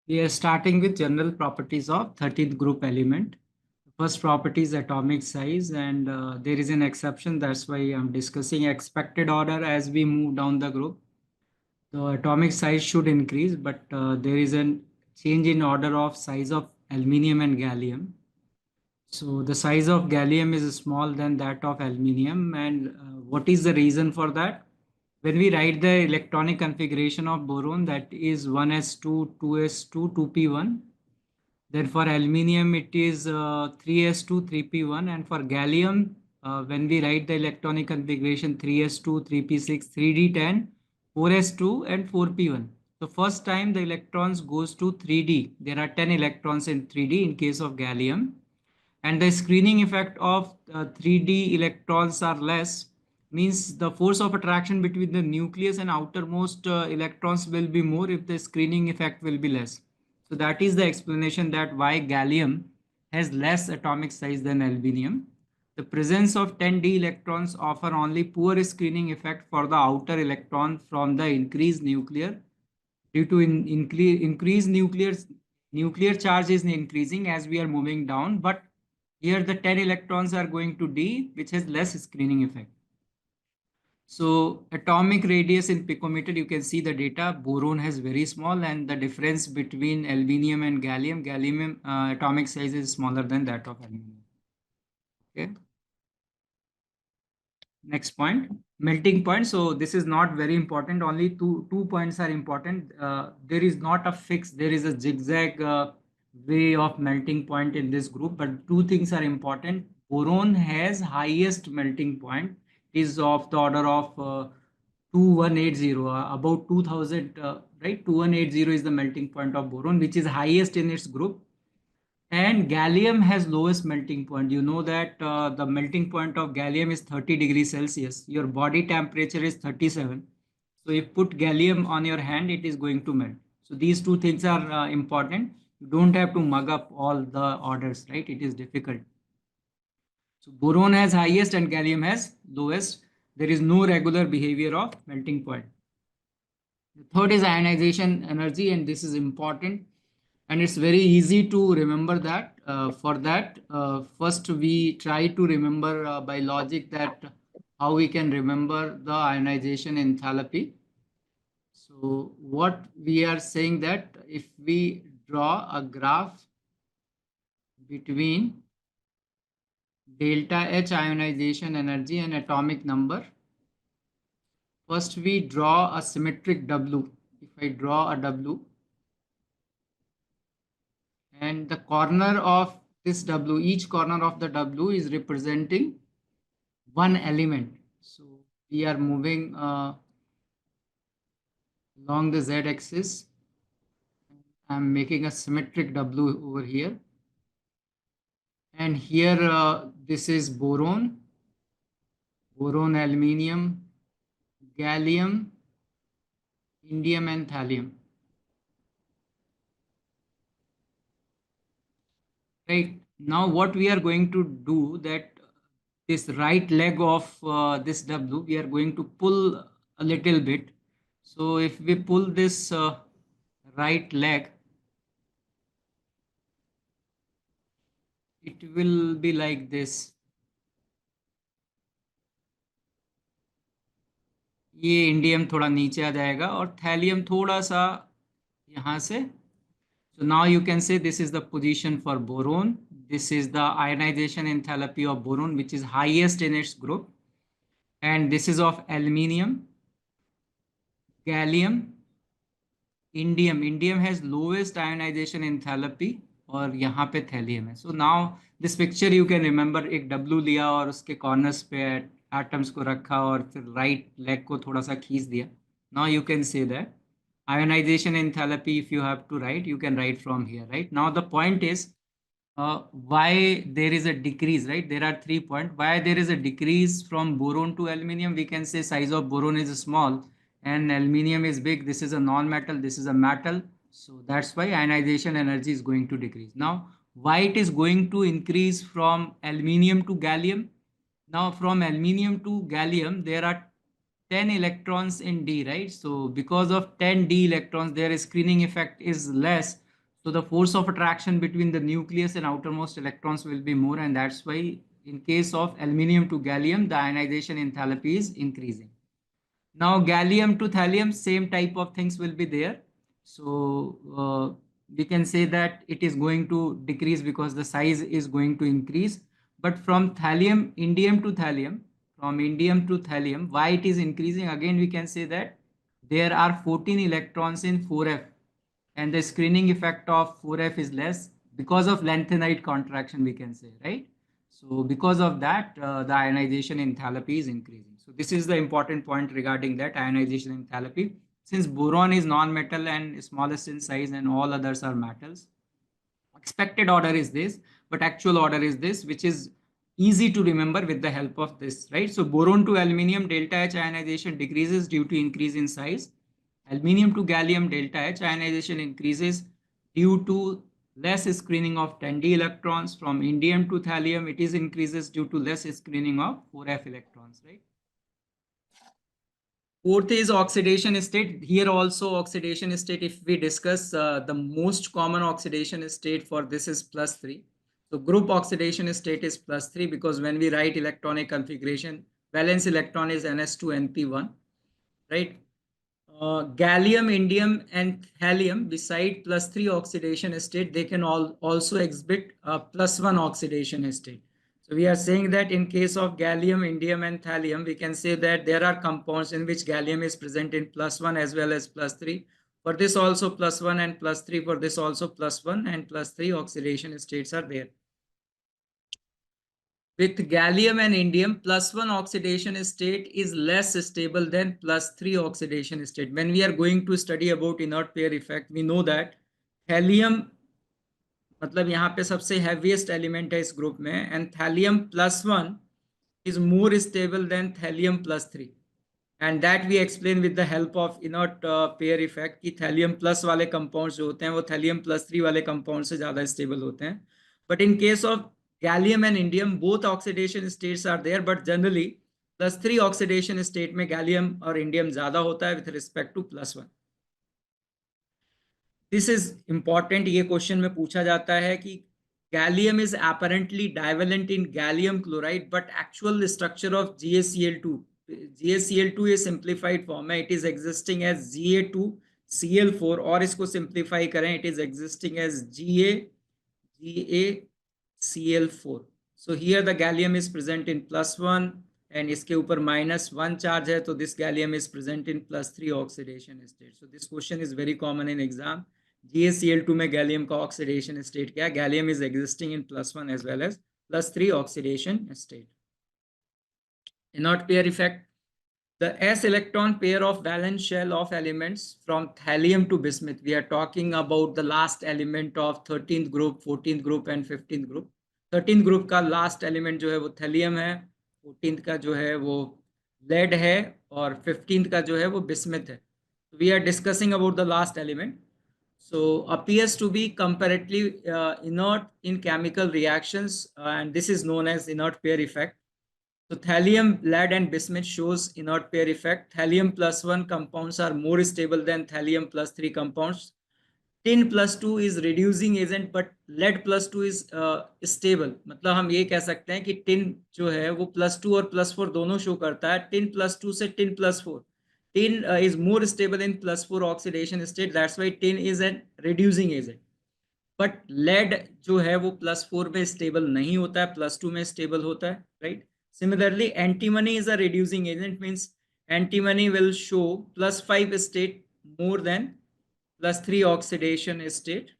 We are starting with general properties of 13th group element. First property is atomic size, and there is an exception. That's why I'm discussing expected order as we move down the group. The atomic size should increase, but there is a change in order of size of aluminium and gallium. So the size of gallium is small than that of aluminium. And what is the reason for that? When we write the electronic configuration of boron, that is 1s2, 2s2, 2p1. Then for aluminium, it is 3s2, 3p1. And for gallium, when we write the electronic configuration 3s2, 3p6, 3d10, 4s2 and 4p1. So first time the electrons goes to 3d. There are 10 electrons in 3d in case of gallium, and the screening effect of 3D electrons are less, means the force of attraction between the nucleus and outermost electrons will be more if the screening effect will be less. So that is the explanation that why gallium has less atomic size than aluminium. The presence of 10D electrons offer only poor screening effect for the outer electron from the increased nuclear due to increased nuclear charge is increasing as we are moving down, but here the 10 electrons are going to D, which has less screening effect. So atomic radius in picometer, you can see the data. Boron has very small, and the difference between aluminium and gallium atomic size is smaller than that of aluminium. Okay. Next point, melting point. So this is not very important. Only two points are important. There is not a fix. There is a zigzag way of melting point in this group, but two things are important. Boron has highest melting point. It is of the order of 2180, about 2000, right? 2180 is the melting point of boron, which is highest in its group. And gallium has lowest melting point. You know that the melting point of gallium is 30 degrees Celsius. Your body temperature is 37. So if put gallium on your hand, it is going to melt. So these two things are important. You don't have to mug up all the orders, right? It is difficult. So boron has highest and gallium has lowest. There is no regular behavior of melting point. The third is ionization energy, and this is important. And it's very easy to remember that. For that, first we try to remember by logic that how we can remember the ionization enthalpy. So what we are saying that if we draw a graph between delta H ionization energy and atomic number, first we draw a symmetric W. If I draw a W, and the corner of this W, each corner of the W is representing one element. So we are moving along the z-axis. I'm making a symmetric W over here. And here this is boron, aluminium, gallium, indium, and thallium. Right. Now what we are going to do, that this right leg of this W, we are going to pull a little bit. So if we pull this right leg, it will be like this. ये indium थोड़ा नीचे आ जाएगा और thallium थोड़ा सा यहाँ से. So now you can say this is the position for boron. This is the ionization enthalpy of boron, which is highest in its group. And this is of aluminium, gallium, indium. Indium has lowest ionization enthalpy और यहाँ पे thallium है. So now this picture you can remember, एक W लिया और उसके corners पे atoms को रखा और फिर right leg को थोड़ा सा खींच दिया. Now you can say that ionization enthalpy, if you have to write, you can write from here, right? Now the point is why there is a decrease, right? There are 3 points. Why there is a decrease from boron to aluminium? We can say size of boron is small and aluminium is big. This is a non-metal, this is a metal. So that's why ionization energy is going to decrease. Now, why it is going to increase from aluminium to gallium? Now, from aluminium to gallium, there are 10 electrons in D, right? So because of 10 D electrons, their screening effect is less. So the force of attraction between the nucleus and outermost electrons will be more, and that's why in case of aluminium to gallium, the ionization enthalpy is increasing. Now gallium to thallium, same type of things will be there. So we can say that it is going to decrease because the size is going to increase. But from thallium, indium to thallium, why it is increasing? Again, we can say that there are 14 electrons in 4f, and the screening effect of 4f is less because of lanthanide contraction, we can say, right? So because of that, the ionization enthalpy is increasing. So this is the important point regarding that ionization enthalpy. Since boron is non-metal and smallest in size and all others are metals, expected order is this, but actual order is this, which is easy to remember with the help of this, right? So boron to aluminium, delta H ionization decreases due to increase in size. Aluminium to gallium, delta H ionization increases due to less screening of 10d electrons. From indium to thallium, it is increases due to less screening of 4f electrons, right? Fourth is oxidation state. Here also oxidation state, if we discuss the most common oxidation state for this is +3. So group oxidation state is +3 because when we write electronic configuration, valence electron is ns2np1, right? Gallium, indium, and thallium, beside +3 oxidation state, they can also exhibit a +1 oxidation state. So we are saying that in case of gallium, indium, and thallium, we can say that there are compounds in which gallium is present in +1 as well as +3. For this also +1 and +3. For this also +1 and +3 oxidation states are there. With gallium and indium, +1 oxidation state is less stable than +3 oxidation state. When we are going to study about inert pair effect, we know that thallium मतलब यहाँ पे सबसे heaviest element है इस group में, and thallium +1 is more stable than thallium +3. And that we explain with the help of inert pair effect कि thallium plus वाले compounds जो होते हैं वो thallium +3 वाले compound से ज़्यादा stable होते हैं. But in case of gallium and indium, both oxidation states are there, but generally +3 oxidation state में gallium और indium ज़्यादा होता है with respect to +1. This is important. ये क्वेश्चन में पूछा जाता है कि gallium is apparently divalent in gallium chloride, but actual structure of GaCl2, GaCl2 is simplified form है, it is existing as Ga2Cl4, और इसको simplify करें, it is existing as GaCl4. So here the gallium is present in +1 and इसके ऊपर -1 charge है, तो this gallium is present in +3 oxidation state. So this question is very common in exam. GaCl2 में gallium का oxidation state क्या है? Gallium is existing in +1 as well as +3 oxidation state. Inert pair effect. The s electron pair of valence shell of elements from thallium to bismuth. We are talking about the last element of 13th group, 14th group and 15th group. 13th group का last element जो है वो thallium है, 14th का जो है वो lead है और 15th का जो है वो bismuth है. We are discussing about the last element. So appears to be comparatively inert in chemical reactions, and this is known as inert pair effect. So thallium, lead, and bismuth shows inert pair effect. Thallium +1 compounds are more stable than thallium +3 compounds. Tin +2 is reducing agent, but lead +2 is stable. मतलब हम ये कह सकते हैं कि tin जो है वो +2 और +4 दोनों शो करता है. Tin +2 से tin +4. Tin is more stable in +4 oxidation state. That's why tin is a reducing agent. But lead जो है वो +4 में stable नहीं होता है, +2 में stable होता है, right? Similarly, antimony is a reducing agent, means antimony will show +5 state more than +3 oxidation state,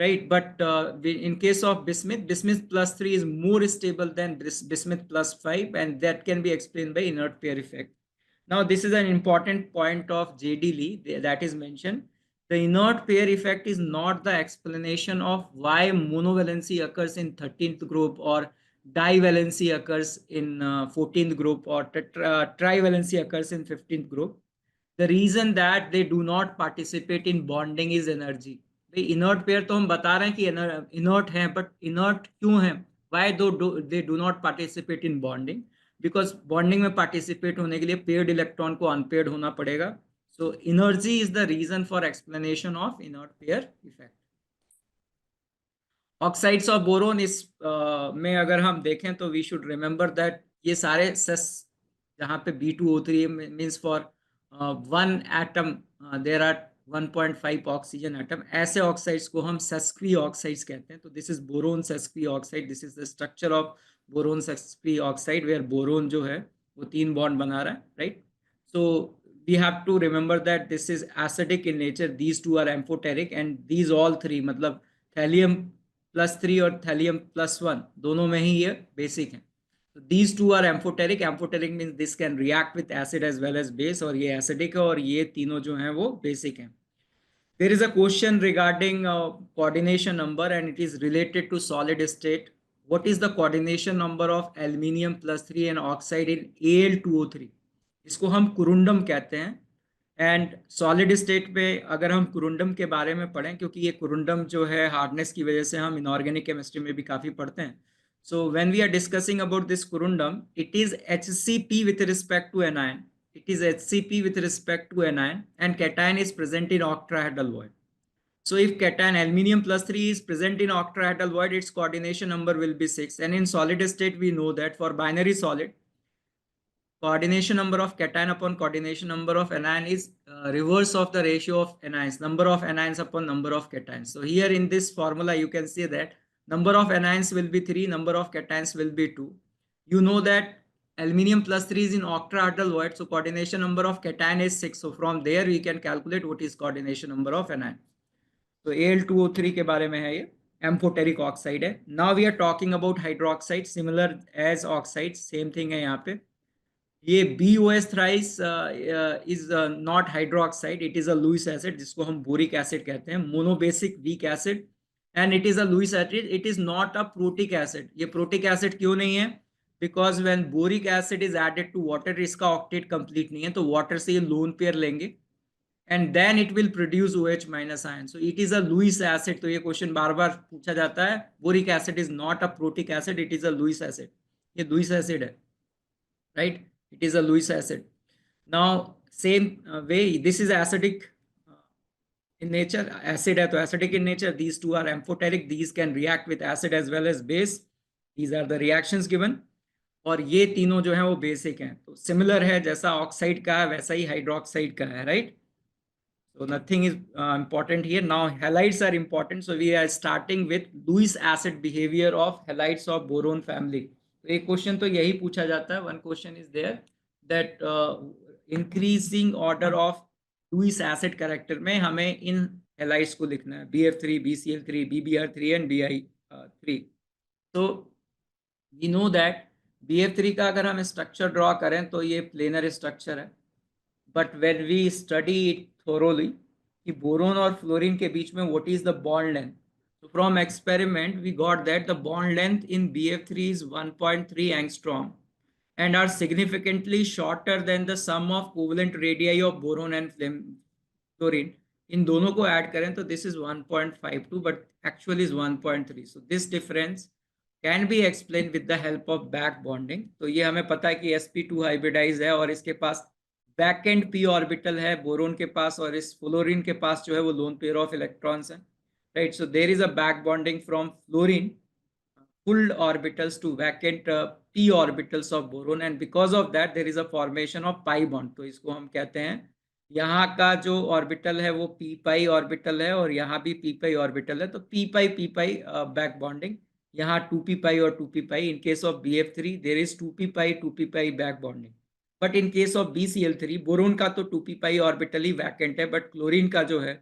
right? But in case of bismuth, bismuth +3 is more stable than bismuth +5, and that can be explained by inert pair effect. Now, this is an important point of J.D. Lee that is mentioned. The inert pair effect is not the explanation of why monovalency occurs in 13th group or divalency occurs in 14th group or trivalency occurs in 15th group. The reason that they do not participate in bonding is energy. Inert pair तो हम बता रहे हैं कि inert हैं, but inert क्यों हैं? Why they do not participate in bonding? Because bonding में participate होने के लिए paired electron को unpaired होना पड़ेगा. So energy is the reason for explanation of inert pair effect. Oxides of boron इस में अगर हम देखें तो वी शुड रिमेंबर दैट ये सारे सेस जहाँ पे B2O3 means for one atom there are 1.5 oxygen atom, ऐसे ऑक्साइड्स को हम सेस्क्वी ऑक्साइड्स कहते हैं. तो this is boron sesqui oxide. This is the structure of boron sesqui oxide where boron जो है वो 3 बॉन्ड बना रहा है, right. So we have to remember that this is acidic in nature. These two are amphoteric and these all three मतलब thallium +3 और thallium +1 दोनों में ही ये बेसिक है. तो these two are amphoteric. Amphoteric means this can react with acid as well as base, और ये acidic है और ये तीनों जो हैं वो बेसिक हैं. There is a question regarding coordination number and it is related to solid state. What is the coordination number of aluminium +3 and oxide in Al2O3? इसको हम कुरुंडम कहते हैं. एंड सॉलिड स्टेट पे अगर हम कुरुंडम के बारे में पढ़ें, क्योंकि ये कुरुंडम जो है हार्डनेस की वजह से हम इनऑर्गेनिक केमिस्ट्री में भी काफ़ी पढ़ते हैं. So when we are discussing about this corundum, it is HCP with respect to anion. It is HCP with respect to anion, and cation is present in octahedral void. So if cation aluminium +3 is present in octahedral void, its coordination number will be 6. And in solid state, we know that for binary solid, coordination number of cation upon coordination number of anion is reverse of the ratio of anions, number of anions upon number of cations. So here in this formula, you can see that number of anions will be 3, number of cations will be 2. You know that aluminium +3 is in octahedral void, so coordination number of cation is 6. So from there we can calculate what is coordination number of anion. So Al2O3 के बारे में है ये, amphoteric oxide है. Now we are talking about hydroxide, similar as oxide, same thing है यहाँ पे. ये BOS thrice is not hydroxide, it is a Lewis acid जिसको हम बोरिक एसिड कहते हैं, monobasic weak acid, and it is a Lewis acid. It is not a protic acid. ये protic acid क्यों नहीं है? Because when boric acid is added to water, इसका octet complete नहीं है, तो वाटर से ये लोन पेयर लेंगे and then it will produce OH minus ion. So it is a Lewis acid. तो ये क्वेश्चन बार बार पूछा जाता है. Boric acid is not a protic acid, it is a Lewis acid. ये लुईस एसिड है, right. It is a Lewis acid. Now same way, this is acidic in nature. Acid है तो acidic in nature. These two are amphoteric. These can react with acid as well as base. These are the reactions given. और ये तीनों जो है वो basic हैं. तो सिमिलर है, जैसा ऑक्साइड का है वैसा ही हाइड्रोक्साइड का है, right. So nothing is important here. Now halides are important. So we are starting with Lewis acid behavior of halides of boron family. तो एक क्वेश्चन तो यही पूछा जाता है. One question is there that increasing order of Lewis acid character में हमें इन halides को लिखना है, BF3, BCl3, BBr3 and BI3. तो वी नो दैट BF3 का अगर हम स्ट्रक्चर ड्रॉ करें तो ये प्लेनर स्ट्रक्चर है. But when we study it thoroughly कि बोरोन और फ्लोरीन के बीच में what is the bond length, so from experiment we got that the bond length in BF3 is 1.3 angstrom and are significantly shorter than the sum of covalent radii of boron and fluorine. इन दोनों को add करें तो this is 1.52 but actually is 1.3. so this difference can be explained with the help of back bonding. तो ये हमें पता है कि sp2 हाइब्रिडाइज है और इसके पास बैक एंड p ऑर्बिटल है बोरोन के पास, और इस फ्लोरीन के पास जो है वो लोन पेयर ऑफ इलेक्ट्रॉन्स है, right. So there is a back bonding from fluorine pulled orbitals to vacant p orbitals of boron, and because of that there is a formation of pi bond. तो इसको हम कहते हैं, यहाँ का जो orbital है वो p pi ऑर्बिटल है और यहाँ भी p pi ऑर्बिटल है, तो p pi बैक बॉन्डिंग. यहाँ 2p pi और 2p pi. in case of BF3 there is 2p pi back bonding. But in case of BCl3, boron का तो 2p pi ऑर्बिटल ही वैकेंट है, but chlorine का जो है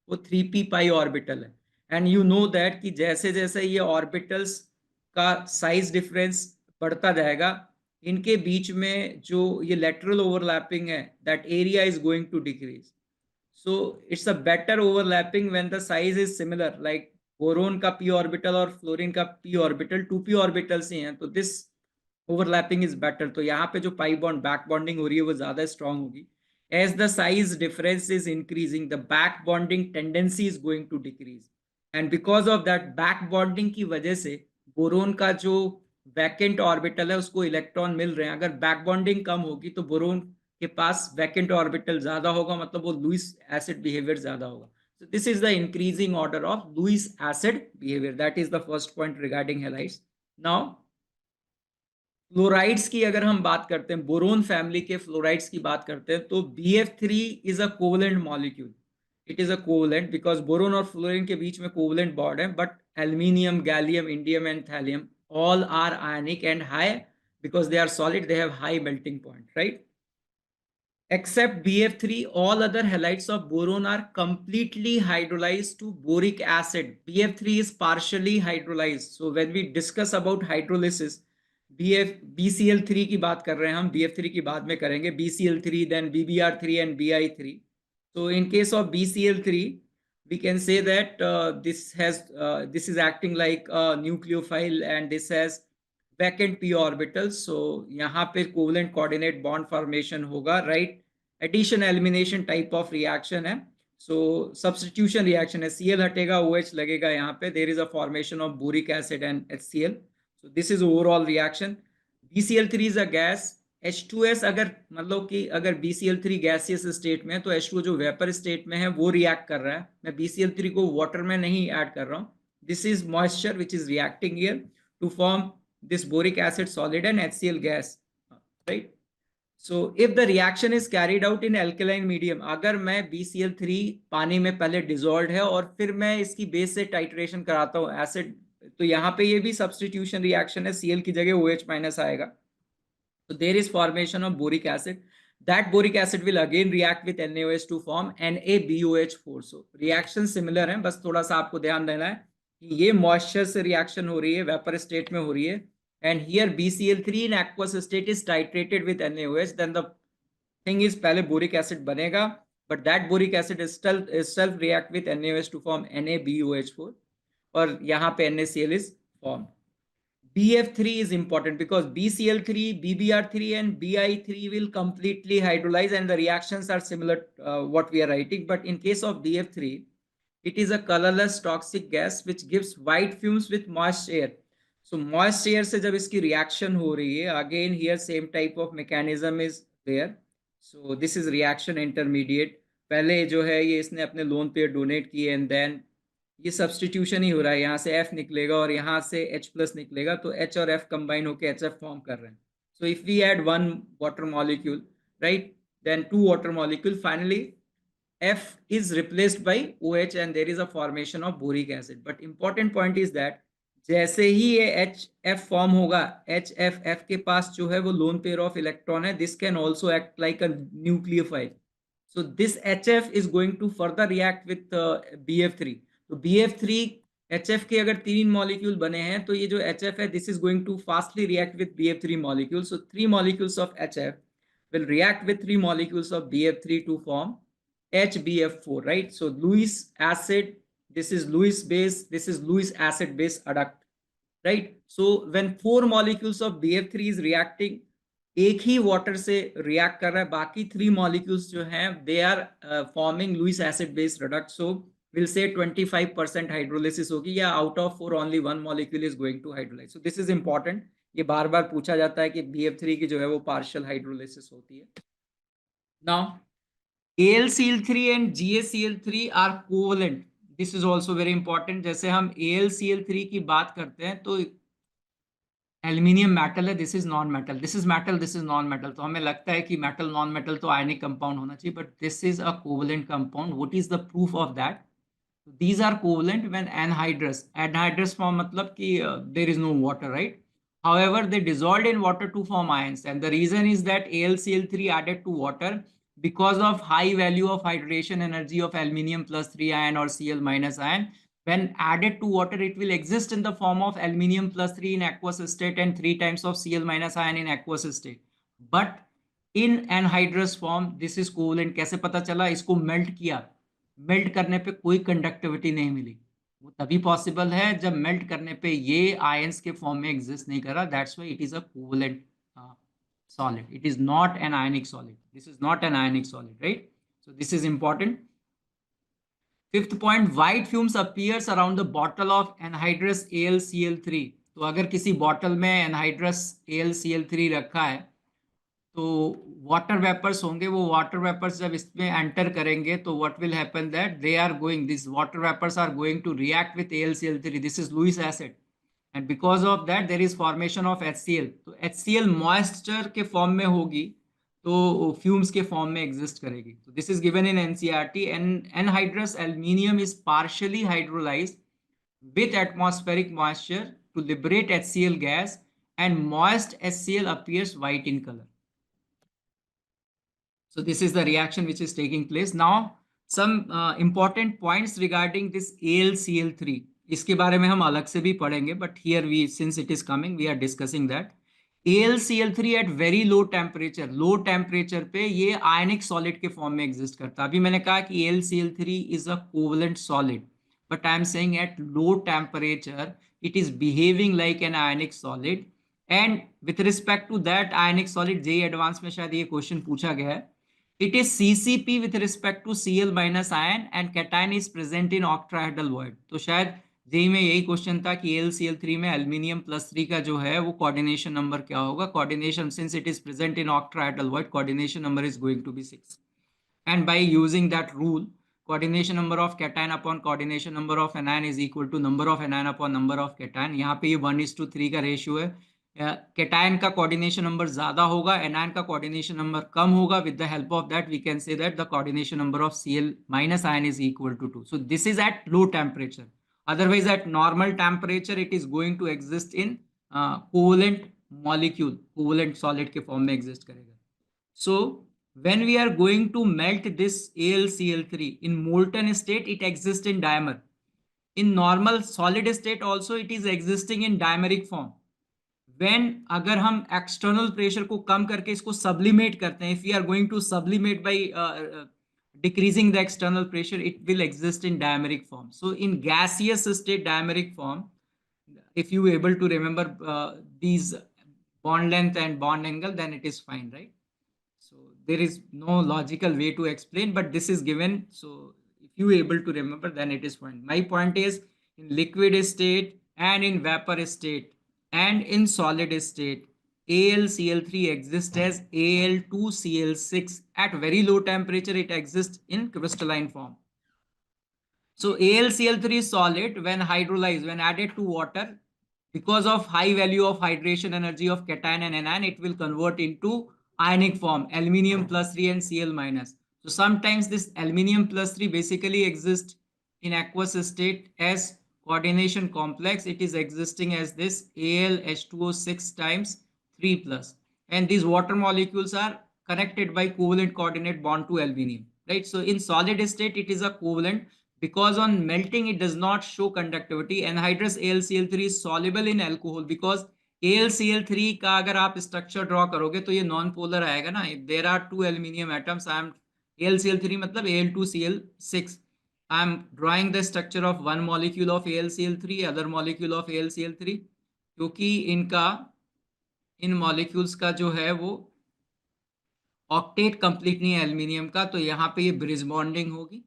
वो 3p pi ऑर्बिटल है. एंड यू नो दैट कि जैसे जैसे ये ऑर्बिटल्स का साइज डिफरेंस बढ़ता जाएगा, इनके बीच में जो ये लेटरल ओवरलैपिंग है, that area is going to decrease. So it's a better overlapping when the size is similar, like boron का p ऑर्बिटल और फ्लोरीन का p ऑर्बिटल 2p ऑर्बिटल्स ही हैं, तो दिस ओवरलैपिंग इज बेटर. तो यहाँ पे जो पाई बॉन्ड बैक बॉन्डिंग हो रही है वो ज्यादा स्ट्रांग होगी. As the size difference is increasing, the back bonding tendency is going to decrease, and because of that back bonding की वजह से बोरोन का जो वैकेंट ऑर्बिटल है उसको इलेक्ट्रॉन मिल रहे हैं. अगर बैक बॉन्डिंग कम होगी तो बोरोन के पास वैकेंट ऑर्बिटल ज्यादा होगा, मतलब वो लुईस एसिड बिहेवियर ज्यादा होगा. So this is the increasing order of Lewis acid behavior. That is the first point regarding halides. Now fluorides की अगर हम बात करते हैं, बोरोन फैमिली के फ्लोराइड्स की बात करते हैं, तो BF3 is a covalent molecule. It is a covalent because boron और फ्लोरीन के बीच में कोवलेंट बॉन्ड है, but aluminium, gallium, indium and thallium all are ionic and high because they are solid, they have high melting point, right? Except BF3, all other halides of boron are completely hydrolyzed to boric acid. BF3 is partially hydrolyzed. So when we discuss about hydrolysis, BCl3 की बात कर रहे हैं हम, BF3 की बाद में करेंगे, BCl3, then BBr3 and BI3. So in case of BCl3, we can say that this is acting like a nucleophile and this has vacant p orbitals. So यहाँ पे covalent coordinate bond formation होगा, right? Addition elimination type of reaction है. So substitution reaction है, Cl हटेगा, OH लगेगा यहाँ पे, there is a formation of boric acid and HCl. So this is overall reaction. BCl3 is a gas. H2S अगर मतलब कि अगर BCl3 गैसियस स्टेट में है तो H2O जो वेपर स्टेट में है वो रिएक्ट कर रहा है. मैं BCl3 को वाटर में नहीं ऐड कर रहा हूँ. This is moisture which is reacting here to form this boric acid solid and HCl gas, right? So if the reaction is carried out in alkaline medium, अगर मैं BCl3 पानी में पहले dissolved है और फिर मैं इसकी बेस से टाइट्रेशन कराता हूँ एसिड, तो यहाँ पे ये भी सब्सटीट्यूशन रिएक्शन है, Cl की जगह OH माइनस आएगा. So there is formation of boric acid. That boric acid will again react with NaOH to form NaBOH4. So reaction similar है, बस थोड़ा सा आपको ध्यान देना है कि ये मॉइस्चर से रिएक्शन हो रही है, वेपर स्टेट में हो रही है, and here BCl3 in aqueous state is titrated with NaOH. Then the thing is पहले boric acid बनेगा, but that boric acid is self react with NaOH to form NaBOH4 और यहाँ पे NaCl is formed. BF3 is important because BCl3, BBr3 and BI3 will completely hydrolyze and the reactions are similar what we are writing. But in case of BF3, it is a colorless toxic gas which gives white fumes with moist air. So moist air से जब इसकी reaction हो रही है, again here same type of mechanism is there. So this is reaction intermediate. पहले जो है ये इसने अपने लोन पेयर डोनेट किए and then ये सब्सटीट्यूशन ही हो रहा है, यहाँ से F निकलेगा और यहाँ से H प्लस निकलेगा, तो H और F कंबाइन होकर HF फॉर्म कर रहे हैं. So if we add one water molecule, right, then two water molecule, finally F is replaced by OH and there is a formation of boric acid. But important point is that जैसे ही ये HF form होगा, HFF के पास जो है वो lone pair of electron है, this can also act like a nucleophile. So this HF is going to further react with BF3. तो BF3 HF के अगर 3 मॉलिक्यूल बने हैं तो ये जो HF है, this is going to fastly react with BF3 molecules. So 3 molecules of HF will react with 3 molecules of BF3 to form HBF4, right? So Lewis acid, this is Lewis base, this is Lewis acid base adduct, right? So when 4 molecules of BF3 is reacting, एक ही water से react कर रहा है, बाकी 3 molecules जो हैं they are forming Lewis acid base product. So will say 25% hydrolysis होगी या out of 4 only 1 molecule is going to hydrolyse. So this is important, ये बार बार पूछा जाता है कि BF3 की जो है वो पार्शियल हाइड्रोलिसिस होती है. Now AlCl3 and GaCl3 are covalent. This is also very important. जैसे हम AlCl3 की बात करते हैं तो एल्यूमिनियम मेटल है, this is non metal, this is metal, this is non metal, तो हमें लगता है कि मेटल नॉन मेटल तो आयनिक कंपाउंड होना चाहिए, but this is a covalent compound. What is the proof of that? These are covalent when anhydrous, anhydrous form मतलब कि there is no water, right? However, they dissolved in water to form ions, and the reason is that AlCl3 added to water because of high value of hydration energy of aluminium plus 3 ion or Cl minus ion. When added to water, it will exist in the form of aluminium plus 3 in aqueous state and 3 times of Cl minus ion in aqueous state. But in anhydrous form, this is covalent. कैसे पता चला? इसको melt किया, melt करने पे कोई conductivity नहीं मिली. वो तभी पॉसिबल है जब मेल्ट करने पे ये आयंस के फॉर्म में एग्जिस्ट नहीं कर रहा. That's why it is a covalent solid. It is not an ionic solid. This is not an ionic solid, right? So this is important. Fifth point, white fumes appears around the bottle of anhydrous AlCl3. तो अगर किसी bottle में anhydrous AlCl3 रखा है तो water vapours होंगे, वो water vapours जब इसमें एंटर करेंगे तो what will happen that they are going, this water vapours are going to react with AlCl3, this is Lewis acid, and because of that there is formation of HCl। तो HCl moisture के form में होगी तो fumes के form में exist करेगी। तो this is given in NCERT। Anhydrous aluminium is partially hydrolysed with atmospheric moisture to liberate HCl gas, and moist HCl appears white in color. So this is the reaction which is taking place. Now some important points regarding this AlCl3. इसके बारे में हम अलग से भी पढ़ेंगे, but here we, since it is coming, we are discussing that. AlCl3 at very low temperature पे ये ionic solid के फॉर्म में एग्जिस्ट करता है। अभी मैंने कहा कि AlCl3 is a covalent solid, but I am saying at low temperature it is behaving like an ionic solid, and with respect to that ionic solid, JEE advance में शायद ये क्वेश्चन पूछा गया है, it is CCP with respect to Cl minus ion and cation is present in octahedral void। तो शायद JEE में यही क्वेश्चन था कि AlCl3 में एल्यूमिनियम +3 का जो है वो कोऑर्डिनेशन नंबर क्या होगा। Coordination, since it is present in octahedral void, coordination number is going to be 6, and by using that rule, coordination number of cation upon coordination number of anion is equal to number of anion upon number of cation। यहाँ पे ये 1:3 का ratio है। Cation का coordination number ज्यादा होगा, anion का coordination number कम होगा। With the help of that we can say that the coordination number of Cl minus ion is equal to 2। So this is at low temperature. Otherwise at normal temperature it is going to exist in covalent molecule, covalent solid के form में exist करेगा। So when we are going to melt this AlCl3 in molten state, it exists in dimer. In normal solid state also it is existing in dimeric form. When अगर हम external pressure को कम करके इसको sublimate करते हैं, if we are going to sublimate by decreasing the external pressure, it will exist in dimeric form. So in gaseous state dimeric form, if you able to remember these bond length and bond angle, then it is fine, right? So there is no logical way to explain, but this is given. So if you able to remember, then it is fine. My point is, in liquid state and in vapor state and in solid state, AlCl3 exists as Al2Cl6. At very low temperature, it exists in crystalline form. So AlCl3 is solid when hydrolyzed, when added to water. Because of high value of hydration energy of cation and anion, it will convert into ionic form, aluminium +3 and Cl minus. So sometimes this aluminium +3 basically exists in aqueous state as coordination complex. It is existing as this AlH2O6 times 3 plus. And these water molecules are connected by covalent coordinate bond to aluminium, right? So in solid state, it is a covalent. Because on melting it does not show conductivity. Anhydrous AlCl3 is soluble in alcohol because AlCl3 का अगर आप structure draw करोगे तो ये non polar आएगा ना। There are 2 aluminium atoms, I am AlCl3 मतलब Al2Cl6, I am drawing the structure of one molecule of AlCl3, other molecule of AlCl3, क्योंकि इनका इन मॉलिक्यूल्स का जो है वो ऑक्टेट कंप्लीट नहीं है एल्यूमिनियम का, तो यहाँ पे ये ब्रिज बॉन्डिंग होगी।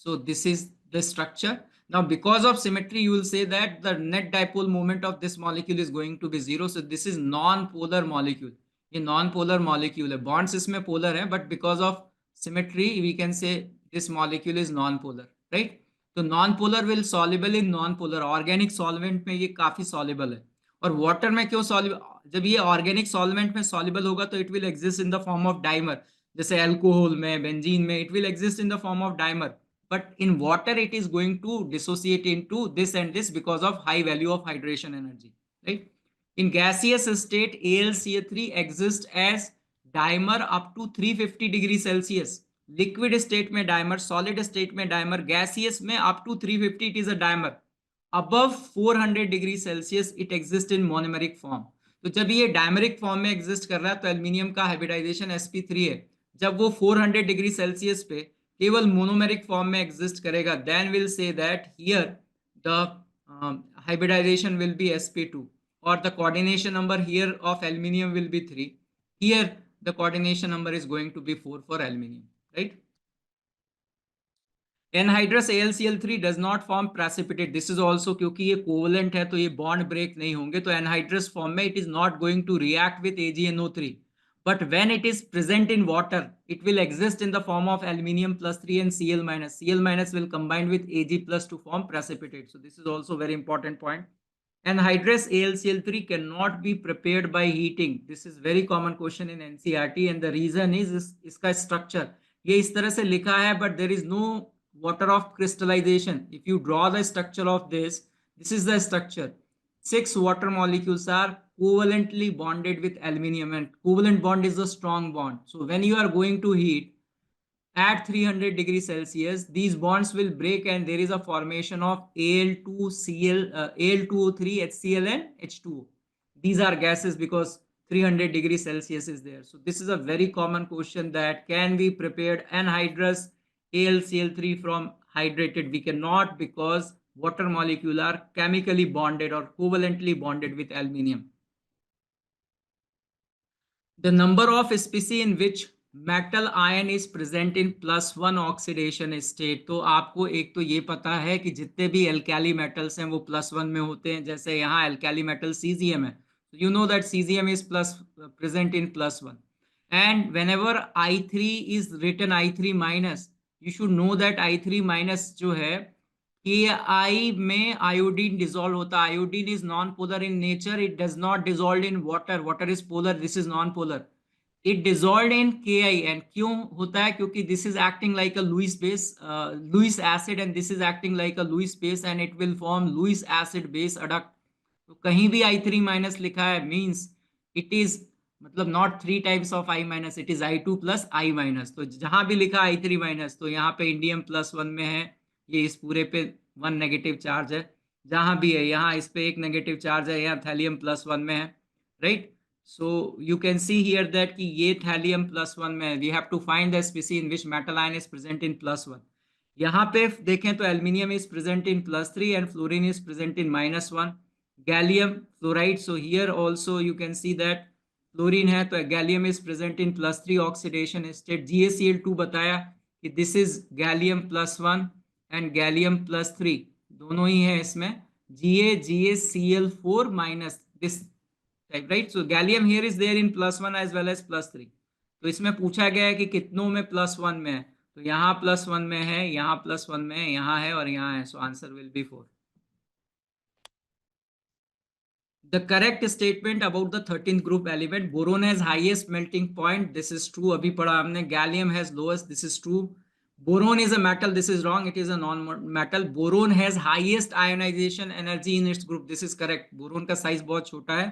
So this is the structure. Now because of symmetry, you will say that the net dipole moment of this molecule is going to be 0. So this is non-polar molecule. ये non-polar molecule है, bonds इसमें polar है, but because of symmetry we can say this molecule is non-polar, right? तो non-polar will soluble in non-polar. Organic solvent में ये काफी soluble है, और water में क्यों soluble? जब ये organic solvent में soluble होगा तो it will exist in the form of dimer. जैसे alcohol में, benzene में, it will exist in the form of dimer. But in water it is going to dissociate into this and this because of high value of hydration energy, right? In gaseous state, AlCl3 exists as dimer up to 350 degrees Celsius. Liquid state में dimer, solid state में dimer, gaseous में up to 350 it is a dimer. Above 400 degrees Celsius it exists in monomeric form. तो जब ये dimeric form में exist कर रहा है तो एल्यूमिनियम का हाइब्रिडाइजेशन sp3 है। जब वो 400 डिग्री सेल्सियस पे केवल मोनोमेरिक फॉर्म में एग्जिस्ट करेगा, then will say that here the hybridization will be sp2, or the coordination number here of aluminium will be 3. Here the coordination number is going to be 4 for aluminium, right? Anhydrous AlCl3 does not form precipitate. This is also क्योंकि ये covalent है तो ये bond break नहीं होंगे, तो anhydrous form में it is not going to react with AgNO3, but when it is present in water, it will exist in the form of aluminium plus 3 and Cl minus. Cl minus will combine with Ag plus to form precipitate. So this is also very important point. Anhydrous AlCl3 cannot be prepared by heating. This is very common question in NCERT, and the reason is इसका structure ये इस तरह से लिखा है, but there is no water of crystallization. If you draw the structure of this is the structure. 6 water molecules are covalently bonded with aluminium, and covalent bond is a strong bond. So when you are going to heat at 300 degrees Celsius, these bonds will break and there is a formation of Al2Cl, Al2O3, HCl and H2O. These are gases because 300 degrees Celsius is there. So this is a very common question, that can be prepared anhydrous AlCl3 from hydrated. We cannot, because water molecule are chemically bonded or covalently bonded with aluminium. The number of species in which metal ion is present in +1 oxidation state. तो आपको एक तो ये पता है कि जितने भी एल्कैली मेटल्स हैं वो +1 में होते हैं. जैसे यहाँ एल्कैली मेटल सीजियम है, you know that caesium is present in +1. And whenever I3 is written I3 minus, you should know that I3 minus जो है KI में आयोडीन डिसॉल्व होता है. Iodine is non polar in nature, it does not dissolve in water. Water is polar, this is non polar. It dissolved in Ki, and क्यों होता है? क्योंकि this is acting like a Lewis base, Lewis acid, and this is acting like a Lewis base, and it will form Lewis acid base adduct. तो कहीं भी I3 minus लिखा है means it is मतलब not 3 types of I minus, it is I2 plus I minus. तो जहां भी लिखा I3 माइनस तो यहाँ पे इंडियम +1 में है, ये इस पूरे पे 1 नेगेटिव चार्ज है. जहां भी है, यहाँ इस पे 1 नेगेटिव चार्ज है, यहाँ थैलियम +1 में है, right. So you can see here that कि ये थैलियम +1 में है. We have to find the species in which metal ion is present in +1. यहाँ पे देखें तो aluminium is present in +3 and fluorine is present in -1. Gallium fluoride, so here also you can see that fluorine है तो gallium is present in +3 oxidation state. GaCl2 बताया कि this is gallium +1 and gallium +3 दोनों ही है इसमें. GaCl4 minus this type, right? So gallium here is there in +1 as well as +3. तो इसमें पूछा गया है कि कितनों में +1 में है, तो यहाँ +1 में है, यहाँ +1 में है, यहाँ है और यहाँ है. So answer will be 4. The correct statement about the 13th group element, boron has highest melting point, this is true. अभी पढ़ा हमने. Gallium has lowest, this is true. Boron is a metal, this is wrong, it is a non-metal. Boron has highest ionization energy in its group, this is correct. Boron का size बहुत छोटा है,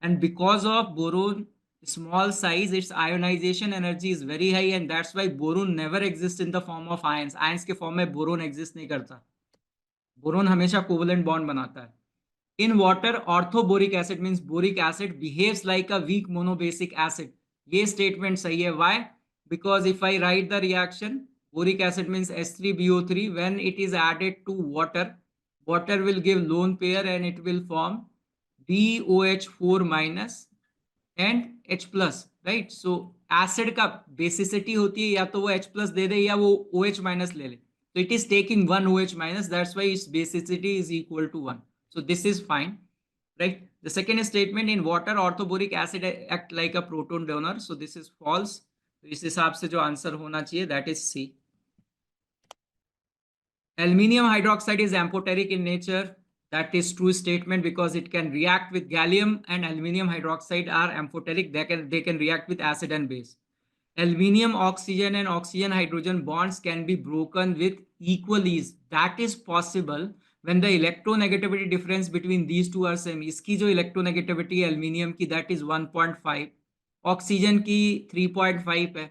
and because of boron small size, its ionization energy is very high, and that's why boron never exists in the form of ions. Ions के form में boron exist नहीं करता. Boron हमेशा covalent bond बनाता है. In water, orthoboric acid means boric acid behaves like a weak monobasic acid. ये statement सही है. Why? Because if I write the reaction, boric acid means H3BO3, when it is added to water, water will give lone pair and it will form BOH4 minus and H plus, right? So acid का basicity होती है या तो वो H plus दे दे या वो OH minus ले ले. So it is taking one OH minus, that's why its basicity is equal to 1. So this is fine, right? The second statement, in water orthoboric acid act like a proton donor, so this is false. तो इस हिसाब से जो answer होना चाहिए that is C. Aluminium hydroxide is amphoteric in nature. That is true statement because it can react with gallium, and aluminium hydroxide are amphoteric. They can react with acid and base. Aluminium oxygen and oxygen hydrogen bonds can be broken with equal ease. That is possible when the electronegativity difference between these two are same. इसकी जो electronegativity है aluminium की, that is 1.5, oxygen की 3.5 है.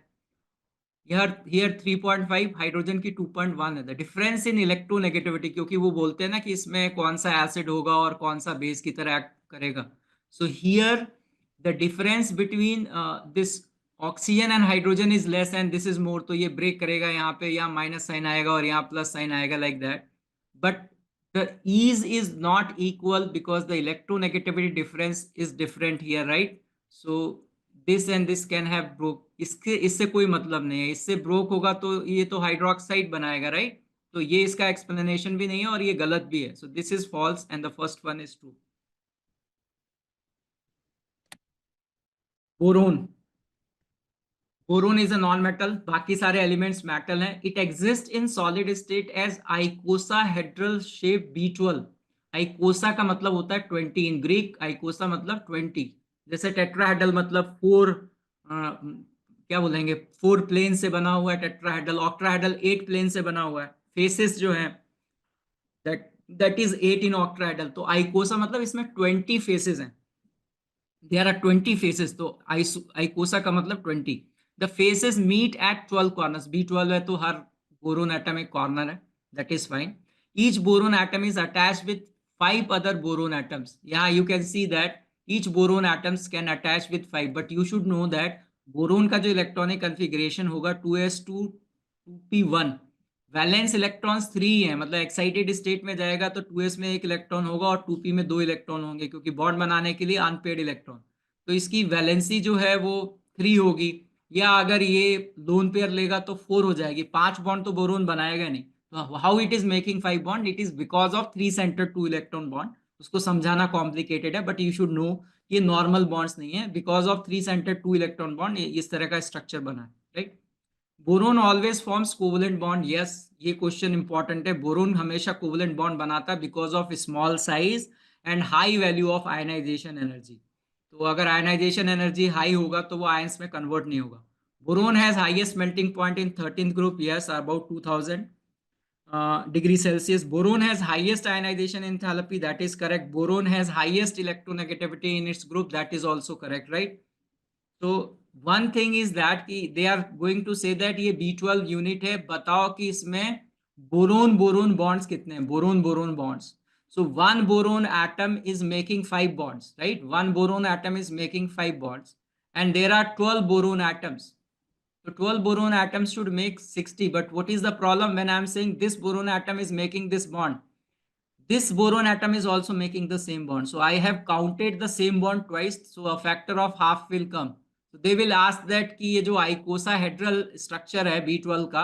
Here 3.5, hydrogen की 2.1 है. The difference in electronegativity, क्योंकि वो बोलते हैं ना कि इसमें कौन सा एसिड होगा और कौन सा बेस की तरह एक्ट करेगा. So here the difference between this oxygen and hydrogen is less and this is more. तो ये ब्रेक करेगा, यहाँ पे यहाँ माइनस साइन आएगा और यहाँ प्लस साइन आएगा, like that. But the ease is not equal because the electronegativity difference is different here, right? So this and this can have broke. इससे कोई मतलब नहीं है. इससे ब्रोक होगा तो ये तो हाइड्रोक्साइड बनाएगा, राइट? तो ये इसका एक्सप्लेनेशन भी नहीं है और ये गलत भी है. So this is false and the first one is true. Boron, boron is a non metal, बाकी सारे एलिमेंट्स मेटल हैं. It exist in solid state as icosahedral shape B12. Icosa का मतलब होता है 20, इन ग्रीक आइकोसा मतलब 20. जैसे टेट्राहेड्रल मतलब फोर, क्या बोलेंगे, 4 प्लेन से बना हुआ है टेट्राहेड्रल. ऑक्ट्राहेड्रल 8 प्लेन से बना हुआ है. फेसेस जो है दैट इज 8 इन ऑक्ट्राहेड्रल. तो आइकोसा मतलब इसमें 20 फेसेस हैं. There are 20 faces. तो आइकोसा का मतलब 20. The faces meet at 12 corners. B12 है तो हर बोरोन एटम एक कॉर्नर है. That is fine. Each boron atom is attach with 5 other boron atoms. यहाँ you can see that each boron atoms can attach with 5, but you should know that boron का जो electronic configuration होगा 2s2 2p1. Valence electrons 3 है, मतलब excited state में जाएगा तो 2s में एक इलेक्ट्रॉन होगा और 2p में 2 इलेक्ट्रॉन होंगे, क्योंकि बॉन्ड बनाने के लिए अनपेड इलेक्ट्रॉन. तो इसकी वैलेंसी जो है वो 3 होगी. या अगर ये लोन पेयर लेगा तो 4 हो जाएगी. 5 बॉन्ड तो बोरोन बनाएगा नहीं. तो how it is making 5 bond? It is because of 3 centre 2 electron bond. उसको समझाना कॉम्प्लिकेटेड है, बट यू शुड नो ये नॉर्मल बॉन्ड्स नहीं है. Because of 3 centre 2 electron bond इस तरह का स्ट्रक्चर बना है. Right. Boron always forms covalent bond. Yes, ये क्वेश्चन इंपॉर्टेंट है. बोरोन हमेशा कोवलेंट बॉन्ड बनाता है because of small size and high value of ionization energy. तो अगर आयनाइजेशन एनर्जी हाई होगा तो वो आयंस में कन्वर्ट नहीं होगा. Boron has highest melting point in 13th group. Yes, about 2000 degree Celsius. Boron has highest ionization enthalpy. That is correct. Boron has highest electronegativity in its group. That is also correct, right? तो one thing is that कि they are going to say that ये B12 unit है. बताओ कि इसमें boron boron bonds कितने हैं? Boron boron bonds. So one boron atom is making 5 bonds, right? One boron atom is making 5 bonds and there are 12 boron atoms. So 12 boron atoms should make 60. But what is the problem when I am saying this boron atom is making this bond? This boron atom is also making the same bond. So I have counted the same bond twice. So a factor of half will come. So they will ask that कि ये जो icosahedral structure है B12 का,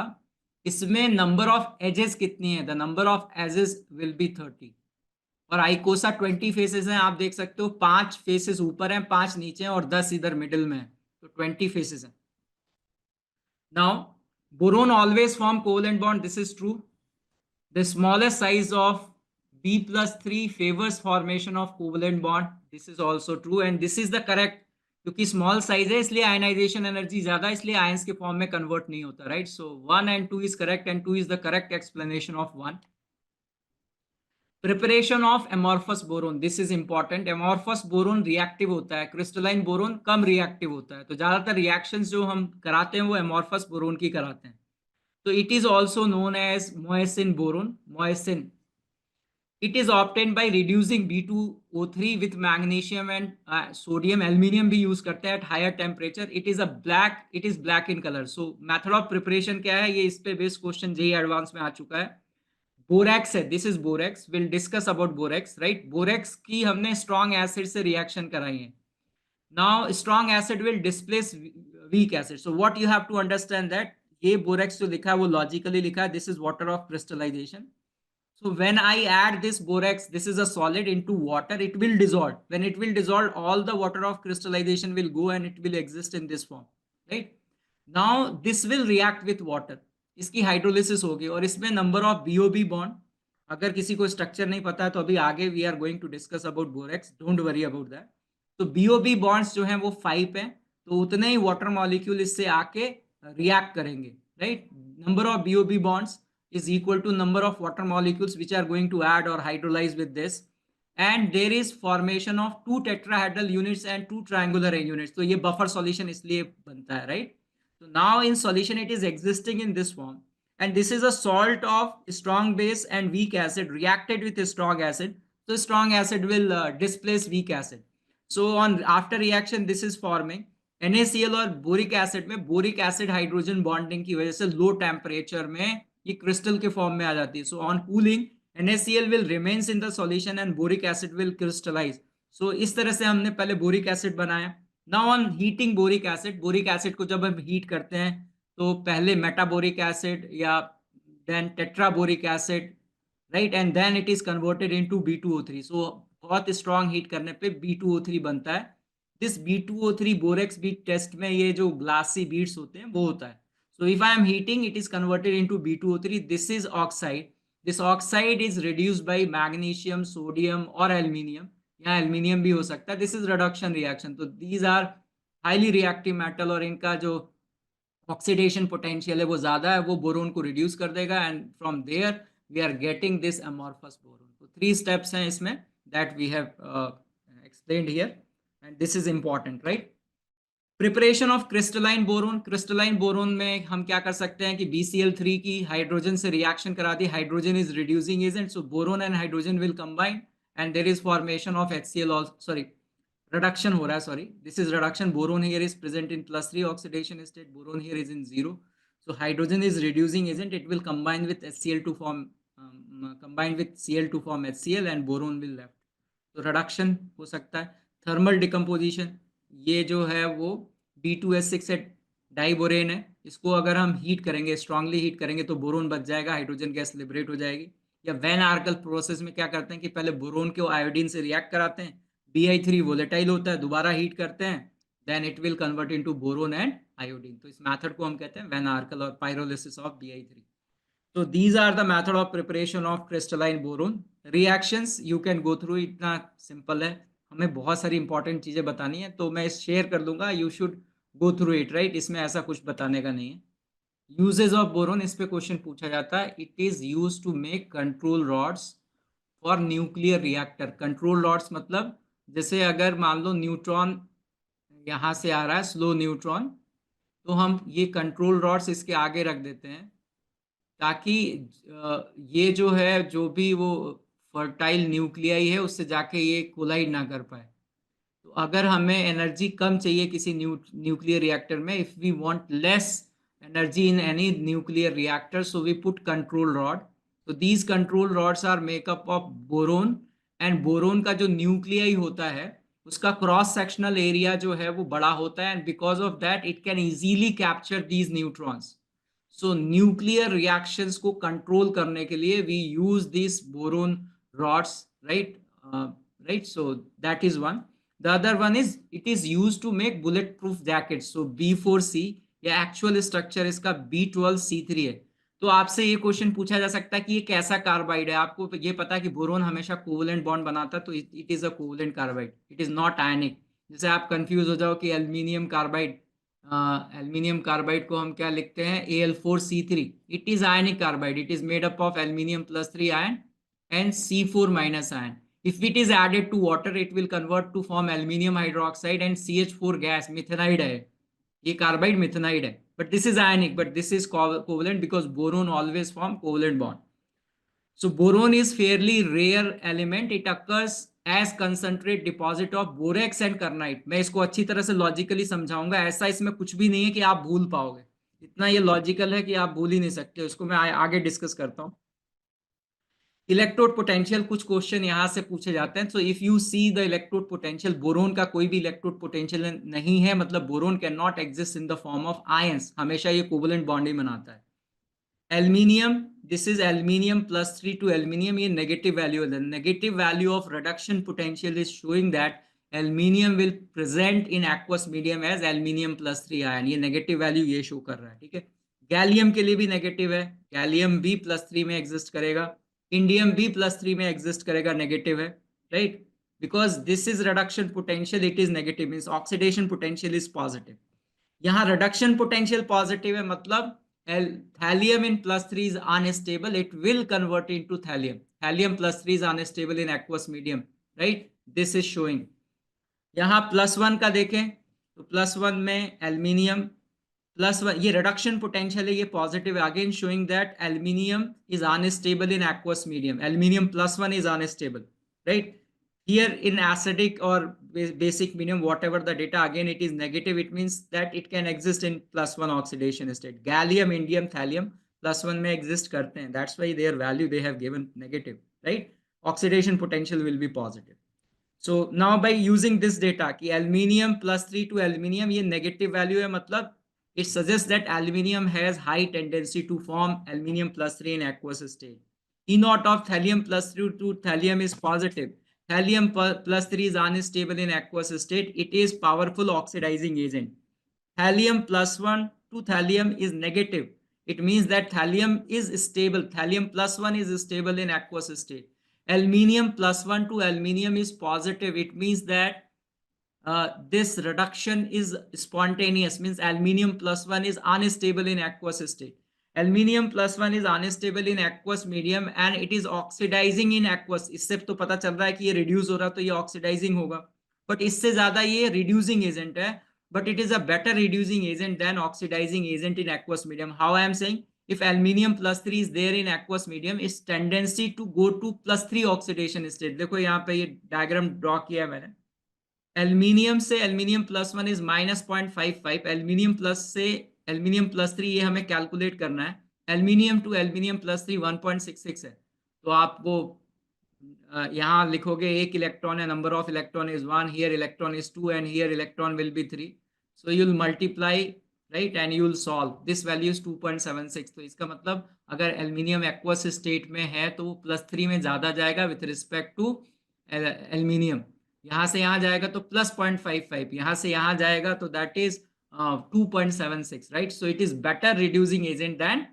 इसमें number of edges कितनी है? The number of edges will be 30. और आइकोसा 20 faces हैं. आप देख सकते हो 5 फेसेस ऊपर हैं, 5 नीचे हैं और 10 इधर मिडिल में है. तो 20 फेसेस हैं. Now, boron always form covalent bond. This is true. The smallest size of B+3 favors formation of covalent bond. This is also true and this is the correct. क्योंकि स्मॉल साइज है इसलिए ionization energy ज्यादा, इसलिए ions के form में convert नहीं होता. Right. So 1 and 2 is correct and 2 is the correct explanation of 1. Preparation of amorphous boron. This is important. Amorphous boron reactive होता है, क्रिस्टलाइन बोरोन कम रिएक्टिव होता है. तो ज्यादातर रिएक्शंस जो हम कराते हैं वो एमॉर्फस बोरोन की कराते हैं. तो it is also known as Moissan boron. Moissan. It is obtained by reducing B2O3 with magnesium and sodium. Aluminium भी यूज करते हैं at higher temperature. It is black in color. So method of preparation क्या है? ये इस पे based question JEE advance में आ चुका है. बोरेक्स है. This is borax. Will discuss about borax. Right. Borax की हमने स्ट्रॉन्ग एसिड से रिएक्शन कराई है. Now strong acid will displace weak acid. So what you have to understand that ये बोरेक्स जो लिखा है वो लॉजिकली लिखा है. This is water of crystallization. So when I add this borax, this is a solid, into water, it will dissolve. When it will dissolve, all the water of crystallization will go and it will exist in this form. Right? Now this will react with water. इसकी hydrolysis होगी और इसमें number of BOB bond. अगर किसी को structure नहीं पता है तो अभी आगे we are going to discuss about borax. Don't worry about that. तो BOB बॉन्ड्स जो हैं वो 5 हैं. तो उतने ही वाटर मॉलिक्यूल इससे आके रिएक्ट करेंगे. Right. Number of BOB bonds is equal to number of water molecules which are going to add or hydrolyze with this, and there is formation of 2 tetrahedral units and 2 triangular units. तो ये buffer solution इसलिए बनता है. right. So now in solution it is existing in this form and this is a salt of strong base and weak acid reacted with a strong acid. So strong acid will displace weak acid. So on after reaction this is forming NaCl और boric acid में boric acid hydrogen bonding की वजह से low temperature में ये crystal के form में आ जाती है. So on cooling NaCl will remains in the solution and boric acid will crystallize. So इस तरह से हमने पहले बोरिक एसिड बनाया. Now on heating boric acid को जब हम हीट करते हैं तो पहले मेटाबोरिक एसिड या then tetraboric acid, right, and then it is converted into B2O3. So बहुत स्ट्रॉन्ग हीट करने पे B2O3 बनता है. This B2O3 borax bead test में ये जो ग्लासी बीट्स होते हैं वो होता है. So if I am heating, it is converted into B2O3. This is oxide. This oxide is reduced by magnesium, sodium और aluminium. यहाँ aluminium भी हो सकता है. This is reduction reaction. तो these are highly reactive metal और इनका जो ऑक्सीडेशन पोटेंशियल है वो ज्यादा है, वो बोरोन को रिड्यूस कर देगा and from there we are getting this amorphous boron. तो 3 स्टेप्स हैं इसमें that we have explained here and this is important, right. Preparation of crystalline boron. Crystalline boron में हम क्या कर सकते हैं कि BCl3 की हाइड्रोजन से रिएक्शन करा दी. Hydrogen is reducing agent, so boron and hydrogen will combine and there is formation of HCl, sorry reduction हो रहा है, sorry, this is reduction. Boron here is present in +3 oxidation state, boron here is in 0, so hydrogen is reducing agent, it will combine with HCl to form combine with Cl to form HCl and boron will left. तो reduction हो सकता है. thermal decomposition, ये जो है वो B2S6 diborane है, इसको अगर हम हीट करेंगे, स्ट्रांगली हीट करेंगे तो बोरोन बच जाएगा, हाइड्रोजन गैस लिबरेट हो जाएगी. या वैन आर्कल प्रोसेस में क्या करते हैं कि पहले बोरोन को आयोडीन से रिएक्ट कराते हैं, Bi3 वोलेटाइल होता है, दोबारा हीट करते हैं, then it will convert into boron and iodine. तो इस मेथड को हम कहते हैं वैन आर्कल और pyrolysis of Bi3. So these are the method of preparation of crystalline boron. Reactions you can go through, इतना सिंपल है, हमें बहुत सारी इंपॉर्टेंट चीजें बतानी है तो मैं शेयर कर दूंगा, you should go through it, right. इसमें ऐसा कुछ बताने का नहीं है. यूजेज ऑफ बोरोन, इस पे क्वेश्चन पूछा जाता है. It is use to make control rods for nuclear reactor. Control rods मतलब जैसे अगर मान लो न्यूट्रॉन यहाँ से आ रहा है, स्लो न्यूट्रॉन, तो हम ये कंट्रोल रॉड्स इसके आगे रख देते हैं ताकि ये जो है, जो भी वो फर्टाइल न्यूक्लियाई है उससे जाके ये कोलाइड ना कर पाए. तो अगर हमें एनर्जी कम चाहिए किसी न्यूक्लियर रिएक्टर में, if we want less energy in any nuclear reactor, so we put control rod. तो these control rods are make up of boron and boron का जो न्यूक्लियाई होता है उसका क्रॉस सेक्शनल एरिया जो है वो बड़ा होता है and because of that it can easily capture these neutrons. So nuclear reactions को कंट्रोल करने के लिए we use this boron rods, right, right. So that is one. The other one is it is used to make bulletproof jackets. So B4C या actual structure इसका B12C3 है. तो आपसे ये क्वेश्चन पूछा जा सकता है कि ये कैसा कार्बाइड है. आपको ये पता है कि बोरोन हमेशा कोवलेंट बॉन्ड बनाता है, तो it is a covalent carbide, it is not ionic. जैसे आप कंफ्यूज हो जाओ कि एल्यूमिनियम कार्बाइड, एल्यूमिनियम कार्बाइड को हम क्या लिखते हैं, Al4C3. It is ionic carbide, it is made up of aluminium +3 ion and C4- ion. If it is added to water, it will convert to form aluminium hydroxide and CH4 gas, methanide है. ये carbide methanide है. But this is ionic, but this is covalent because boron always form covalent bond. So boron is fairly rare element. It occurs as concentrate deposit of borax and kernite. मैं इसको अच्छी तरह से logically समझाऊंगा, ऐसा इसमें कुछ भी नहीं है कि आप भूल पाओगे. इतना ये लॉजिकल है कि आप भूल ही नहीं सकते. उसको मैं आगे डिस्कस करता हूँ. इलेक्ट्रोड पोटेंशियल, कुछ क्वेश्चन यहाँ से पूछे जाते हैं. So if you see the electrode potential, boron का कोई भी इलेक्ट्रोड पोटेंशियल नहीं है, मतलब boron can not exist in the form of ions, हमेशा ये कोवलेंट बॉन्ड ही बनाता है. Aluminium, this is aluminium +3 to aluminium, ये नेगेटिव वैल्यू है. Negative value of reduction potential is showing that aluminium will present in aqueous medium as aluminium +3 ion. ये negative value ये show कर रहा है, ठीक है. गैलियम के लिए भी नेगेटिव है, गैलियम भी +3 में एग्जिस्ट करेगा. इंडियम भी +3 में एग्जिस्ट करेगा, नेगेटिव है, right. Because this is reduction potential, it is negative, means oxidation potential is positive. यहाँ रिडक्शन पोटेंशियल पॉजिटिव है, मतलब thallium in +3 is unstable, it will convert into thallium. Thallium +3 is unstable in aqueous medium, right? This is showing. यहाँ +1 का देखें तो +1 में aluminium +1, ये reduction potential है, ये पॉजिटिव है. Again showing that aluminium is unstable in aqueous medium. Aluminium +1 is unstable, right. Here in acidic or basic medium, whatever the data, again it is negative. It means that it can exist in +1 oxidation state. Gallium, indium, thallium +1 में exist करते हैं. That's why their value they have given negative, right? Oxidation potential will be positive. So now by using this data कि aluminium +3 to aluminium ये negative value है, मतलब it suggests that aluminium has high tendency to form aluminium +3 in aqueous state. E naught of thallium +3 to thallium is positive. Thallium +3 is unstable in aqueous state. It is powerful oxidizing agent. Thallium +1 to thallium is negative. It means that thallium is stable. Thallium +1 is stable in aqueous state. Aluminium +1 to aluminium is positive. It means that this reduction is spontaneous, means aluminium +1 is unstable in aqueous state. Aluminium +1 is unstable in aqueous medium and it is oxidizing in aqueous. इससे तो पता चल रहा है कि ये reduce हो रहा तो ये oxidizing होगा, but इससे ज्यादा ये reducing agent है, but it is a better reducing agent than oxidizing agent in aqueous medium. How I am saying, if aluminium +3 is there in aqueous medium, its tendency to go to +3 oxidation state. देखो यहाँ पे ये diagram draw किया है मैंने. Aluminium से aluminium +1 is -0.55, aluminium plus से aluminium +3 ये हमें कैलकुलेट करना है. एल्यूमिनियम टू एल्यूमिनियम +3 1.66 है. तो आप वो यहाँ लिखोगे एक इलेक्ट्रॉन है, number of electron is 1, here electron is 2 and here electron will be 3. So you will multiply, right, and you will solve. This value is 2.76. तो इसका मतलब अगर एल्यूमिनियम एक्वस स्टेट में है तो वो +3 में ज्यादा जाएगा विथ रिस्पेक्ट टू एल्यूमिनियम. यहाँ से यहाँ जाएगा तो +0.55, यहाँ से यहाँ जाएगा तो that is 2.76, right. So it is better reducing agent than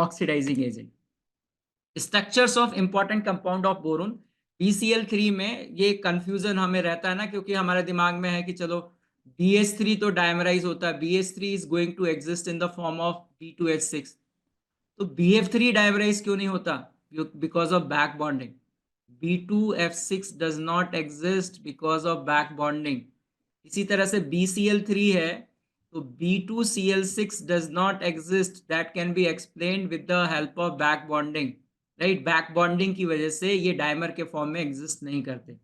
oxidizing agent. Structures of important compound of boron. BCl3 में ये कंफ्यूजन हमें रहता है ना, क्योंकि हमारे दिमाग में है कि चलो BH3 तो डायमराइज होता है, BH3 is going to exist in the form of B2H6. तो BF3 डायमराइज क्यों नहीं होता? Because of back bonding. B2F6 does not exist because of back bonding. इसी तरह से BCl3 है तो B2Cl6 does not exist. That can be explained with the help of back bonding, right? Back bonding की वजह से ये डायमर के फॉर्म में exist नहीं करते.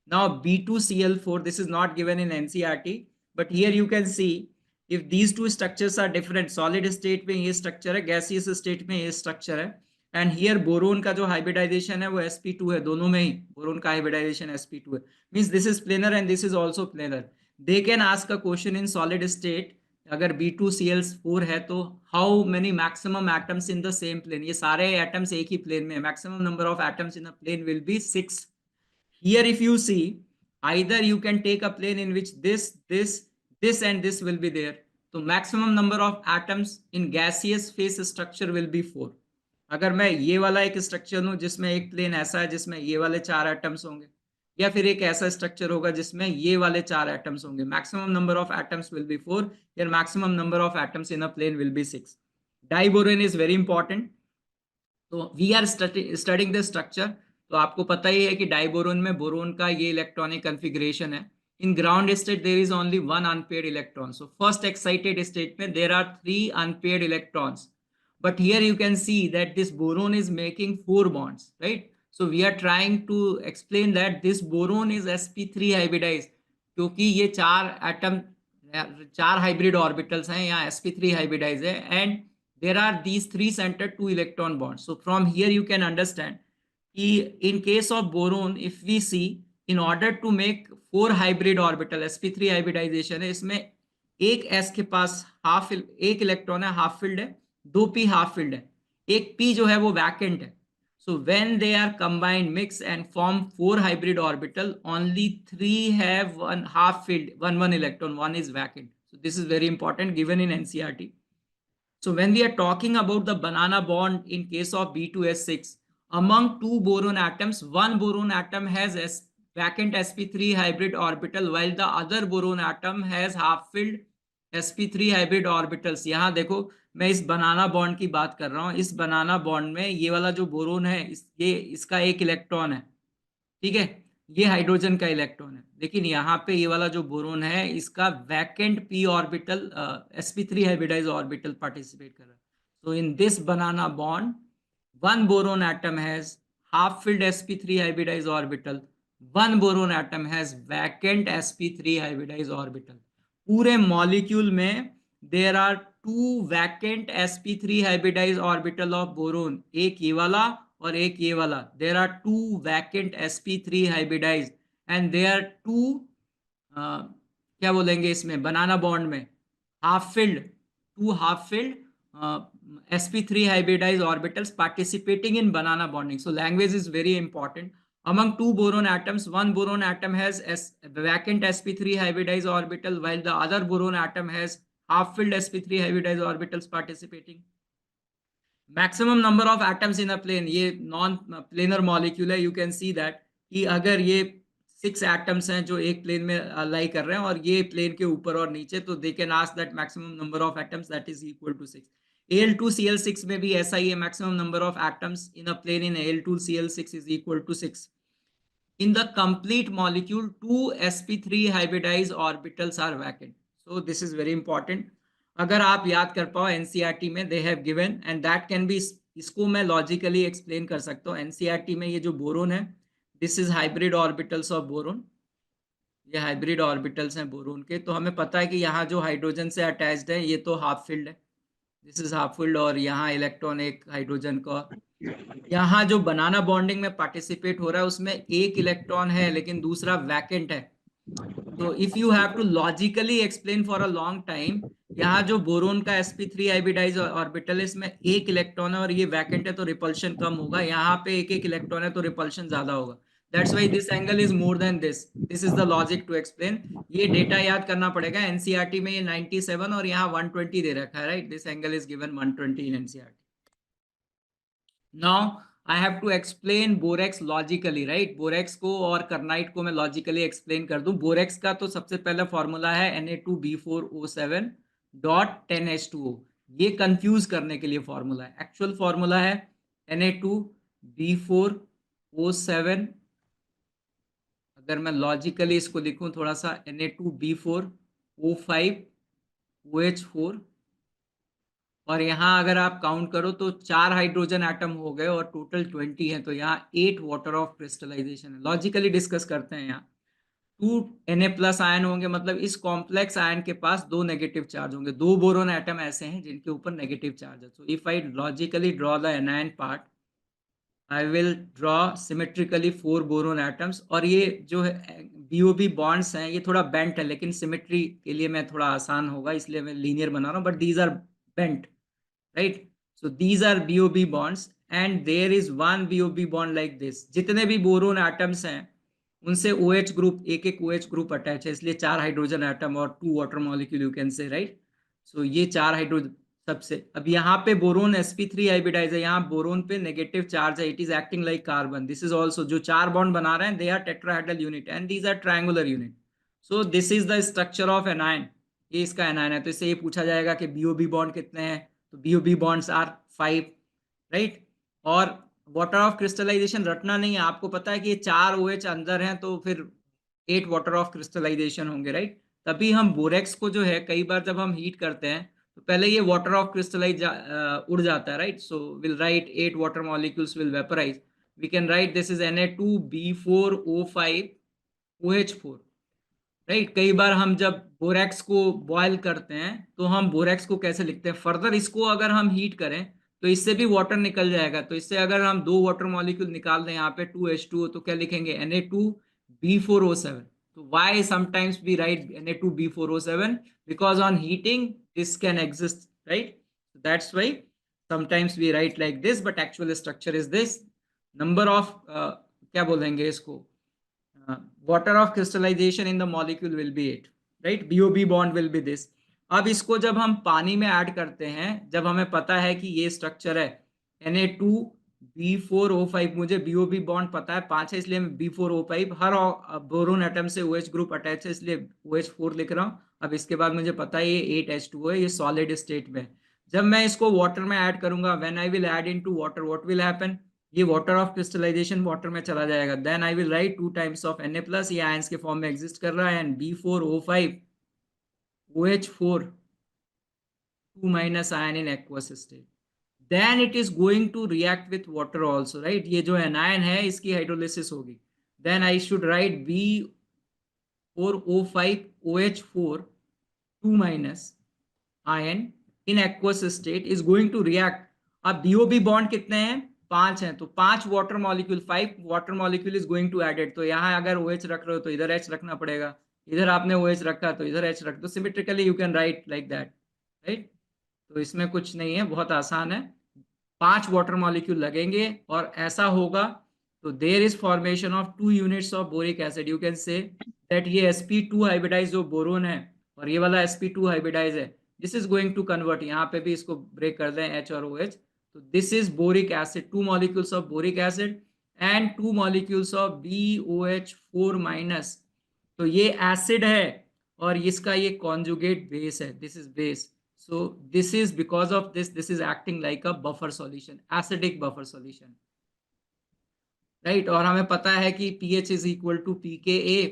Now B2Cl4, this is not given in NCERT, but here you can see if these two structures are different. Solid state में ये structure है, gaseous state में ये structure है. एंड हियर बोरोन का जो हाइब्रिडाइजेशन है वो sp2 है. दोनों में ही बोरोन का हाइब्रिडाइजेशन sp2 है. Means this is planar and this is also planar. They can ask a question in solid state, अगर B2Cl4 है तो how many maximum atoms in the same plane. ये सारे एटम्स एक ही प्लेन में है. Maximum number of atoms in a plane will be 6. Here if you see, either you can take a plane in which this and this will be there. तो maximum number of atoms in gaseous phase structure will be 4. अगर मैं ये वाला एक structure लूं जिसमें एक plane ऐसा है जिसमें ये वाले 4 एटम्स होंगे, या फिर एक ऐसा स्ट्रक्चर होगा जिसमें ये वाले 4 एटम्स होंगे, maximum number of atoms will be 4, या maximum number of atoms in a plane will be 6. Diborane is very important. तो we are studying the structure. तो आपको पता ही है कि डाइबोरोन में बोरोन का ये इलेक्ट्रॉनिक कन्फिग्रेशन है. In ground state there is only 1 unpaired electron. So first excited state में there are 3 unpaired electrons. But here you can see that this boron is making 4 bonds, right? So we are trying to explain that this boron is sp3 hybridized, क्योंकि ये 4 atom 4 hybrid orbitals हैं, यहाँ sp3 hybridized है, and there are these 3 centered 2 electron bonds. So from here you can understand कि in case of boron, if we see, in order to make 4 hybrid orbital, sp3 hybridization है, इसमें एक s के पास half, एक electron है half filled है, 2p half filled है, एक p जो है वो वैकेंट है. So when they are combined mix and form 4 hybrid orbital, only 3 have one half filled, one electron, 1 is vacant. So this is very important, given in NCERT. So when we are talking about the banana bond in case of B2S6, among 2 boron atoms, 1 boron atom has vacant sp3 hybrid orbital, while the other boron atom has half filled sp3 hybrid orbitals. यहाँ देखो मैं इस बनाना bond की बात कर रहा हूँ. इस बनाना बॉन्ड में ये वाला जो बोरोन है, ये इसका एक इलेक्ट्रॉन है, ठीक है, ये हाइड्रोजन का इलेक्ट्रॉन है. लेकिन यहाँ पे ये वाला जो बोरोन है इसका vacant p orbital sp3 hybridise orbital participate कर रहा है. So in this banana bond 1 boron atom has half filled sp3 hybridized orbital, 1 boron atom has vacant sp3 hybridized orbital. पूरे मॉलिक्यूल में there are 2 vacant sp3 hybridise orbital of boron, एक ये वाला और एक ये वाला. There are 2 vacant sp3 hybridized and there 2 क्या बोलेंगे इसमें बनाना बॉन्ड में half filled, 2 half filled sp3 hybridized orbitals participating in banana bonding. So language is very important. Among two boron atoms, one boron atom has vacant sp3 hybridized orbital, while the other boron atom has half-filled sp3 hybridized orbitals participating. Maximum number of atoms in a plane, ये non planar molecule है, you can see that कि अगर ये 6 atoms हैं जो एक plane में lie कर रहे हैं और ये plane के ऊपर और नीचे, तो they can ask that maximum number of atoms that is equal to 6. Al2Cl6 में भी ऐसा ही है, maximum number of atoms in a plane in Al2Cl6 is equal to 6. In the complete molecule, 2 sp3 hybridized orbitals are vacant. So this is very important. अगर आप याद कर पाओ NCERT में they have given and that can be, इसको मैं logically explain कर सकता हूँ. एनसीईआरटी में ये जो बोरोन है, this is hybrid orbitals of boron, ये हाइब्रिड ऑर्बिटल्स हैं बोरोन के. तो हमें पता है कि यहाँ जो हाइड्रोजन से अटैच्ड है ये तो हाफ फिल्ड है, दिस इज हाफ फिल्ड, और यहाँ इलेक्ट्रॉन एक हाइड्रोजन का, यहाँ जो बनाना बॉन्डिंग में पार्टिसिपेट हो रहा है उसमें एक इलेक्ट्रॉन है लेकिन दूसरा वैकेंट है. तो if you have to logically explain for a long time, यहाँ जो बोरोन का sp3 हाइब्रिडाइज ऑर्बिटल है इसमें एक इलेक्ट्रॉन है और ये वैकेंट है तो रिपल्शन कम होगा, यहाँ पे एक एक इलेक्ट्रॉन है तो रिपल्शन ज्यादा होगा. That's why this angle is more than this. This is the logic to explain. ये डेटा याद करना पड़ेगा. एनसीईआरटी में ये 97 और यहाँ 120 दे रखा है, right. This angle is given 120 in NCERT. Now I have to explain borax logically, right? borax को और कार्नाइट को मैं logically explain कर दूं. borax का तो सबसे पहला फॉर्मूला है Na2B4O7.10H2O. ये कंफ्यूज करने के लिए फॉर्मूला है. एक्चुअल फॉर्मूला है Na2B4O7. अगर मैं लॉजिकली इसको लिखूं थोड़ा सा, Na2B4O5OH4, और यहाँ अगर आप काउंट करो तो 4 हाइड्रोजन एटम हो गए और टोटल 20 है, तो यहाँ 8 वाटर ऑफ क्रिस्टलाइजेशन है. लॉजिकली डिस्कस करते हैं. यहाँ 2 Na+ आयन होंगे, मतलब इस कॉम्प्लेक्स आयन के पास 2 नेगेटिव चार्ज होंगे. 2 बोरोन एटम ऐसे हैं जिनके ऊपर नेगेटिव चार्ज है. So if I logically draw the anion part, I will draw symmetrically 4 boron atoms. और ये जो है BOB बॉन्ड्स हैं ये थोड़ा बेंट है, लेकिन सिमेट्री के लिए मैं थोड़ा आसान होगा इसलिए मैं लीनियर बना रहा हूँ, but these are bent, right? So these are BOB bonds and there is one BOB bond like this. जितने भी बोरोन एटम्स हैं उनसे OH ग्रुप, एक एक OH ग्रुप अटैच है, इसलिए 4 हाइड्रोजन एटम और 2 water molecule you can say, right. So ये 4 हाइड्रोजन सबसे. अब यहाँ पे बोरोन sp3 हाइब्रिडाइज है, यहाँ बोरोन पे नेगेटिव चार्ज है, it is acting like carbon. This is also, जो 4 बॉन्ड बना रहे हैं they are tetrahedral unit and these are triangular unit. So this is the structure of anion. ये इसका एनायन है. तो इससे ये पूछा जाएगा कि BOB बॉन्ड कितने हैं, तो BOB bonds are 5, राइट. और वाटर ऑफ क्रिस्टलाइजेशन रटना नहीं है, आपको पता है कि ये 4 OH अंदर हैं तो फिर 8 वाटर ऑफ क्रिस्टलाइजेशन होंगे, राइट. तभी हम बोरेक्स को जो है कई बार जब हम हीट करते हैं तो पहले ये वाटर ऑफ क्रिस्टलाइज उड़ जाता है, right. So will write 8 water molecules will vaporize. We can write this is Na2B4O5OH4, right. कई बार हम जब बोरेक्स को बॉयल करते हैं तो हम बोरेक्स को कैसे लिखते हैं, फर्दर इसको अगर हम हीट करें तो इससे भी वाटर निकल जाएगा. तो इससे अगर हम 2 वाटर मॉलिक्यूल निकाल दें यहाँ पे 2H2O, तो क्या लिखेंगे Na2B4O7. तो why sometimes we write Na2B4O7, because on heating this can exist, right. So that's why sometimes we write like this, but actual structure is this. Number of क्या बोलेंगे इसको, water of crystallization in the molecule will be 8, right. BOB bond will be this. अब इसको जब हम पानी में add करते हैं, जब हमें पता है कि ये स्ट्रक्चर है Na2B4O5, मुझे BOB बॉन्ड पता है 5 है इसलिए मैं B4O5, हर बोरोन एटम से OH ग्रुप अटैच है इसलिए OH4 लिख रहा हूँ. अब इसके बाद मुझे पता है ये 8H2O है, ये सॉलिड स्टेट में. जब मैं इसको वाटर में ऐड करूंगा, when I will add into water, what will happen, ये वाटर ऑफ क्रिस्टलाइजेशन वाटर में चला जाएगा. Then I will write 2 times of Na+, ये आयंस के फॉर्म में एग्जिस्ट कर रहा है, and B4O5OH4 2- ion in aqueous state. Then it is going to react with water also, right. ये जो एनायन है इसकी हाइड्रोलिसिस होगी. Then I should write B4O5OH4 2- ion in aqueous state is going to react. अब BOB bond कितने हैं, 5 हैं, तो 5 water molecule, 5 water molecule is going to added. तो यहाँ अगर OH रख रहे हो तो इधर H रखना पड़ेगा, इधर आपने OH रखा तो इधर H रख दो. Symmetrically you can write like that, right. तो इसमें कुछ नहीं है, बहुत आसान है. 5 वाटर मॉलिक्यूल लगेंगे और ऐसा होगा तो there is formation of 2 units of boric acid, you can say that ये sp2 हाइब्रिडाइज जो बोरोन है और ये वाला sp2 हाइब्रिडाइज है, this is going to convert, यहाँ पे भी इसको ब्रेक कर दें H और OH, तो this is boric acid, 2 molecules of boric acid and 2 molecules of BOH4 minus. तो ये एसिड है और इसका ये कॉन्जुगेट बेस है, this is base, so this is because of this is acting like a buffer solution, acidic buffer solution, right. और हमें पता है कि pH is equal to pKa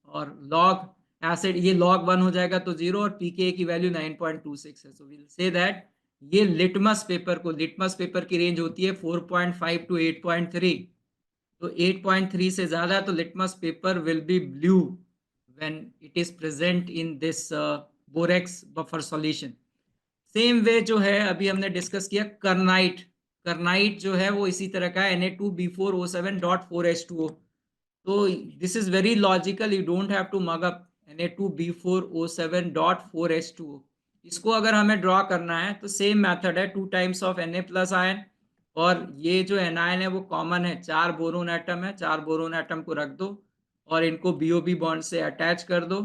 और लॉग एसिड ये log 1 हो जाएगा तो 0 और pKa की वैल्यू 9.26 है, सो विल से दैट ये लिटमस पेपर को, लिटमस पेपर की रेंज होती है 4.5 टू 8.3, तो 8.3 से ज्यादा तो litmus paper will be blue when it is present in this borax buffer solution. Same way जो है अभी हमने डिस्कस किया कर्नाइट, कर्नाइट जो है वो इसी तरह का Na2B4O7.4H2O, तो this is very logical, you don't have to mug up Na2B4O7.4H2O। इसको अगर हमें ड्रॉ करना है तो सेम मेथड है, 2 times of Na plus ion, और ये जो एनायन है वो कॉमन है, 4 बोरोन एटम है, 4 बोरोन एटम को रख दो और इनको BOB बॉन्ड से अटैच कर दो।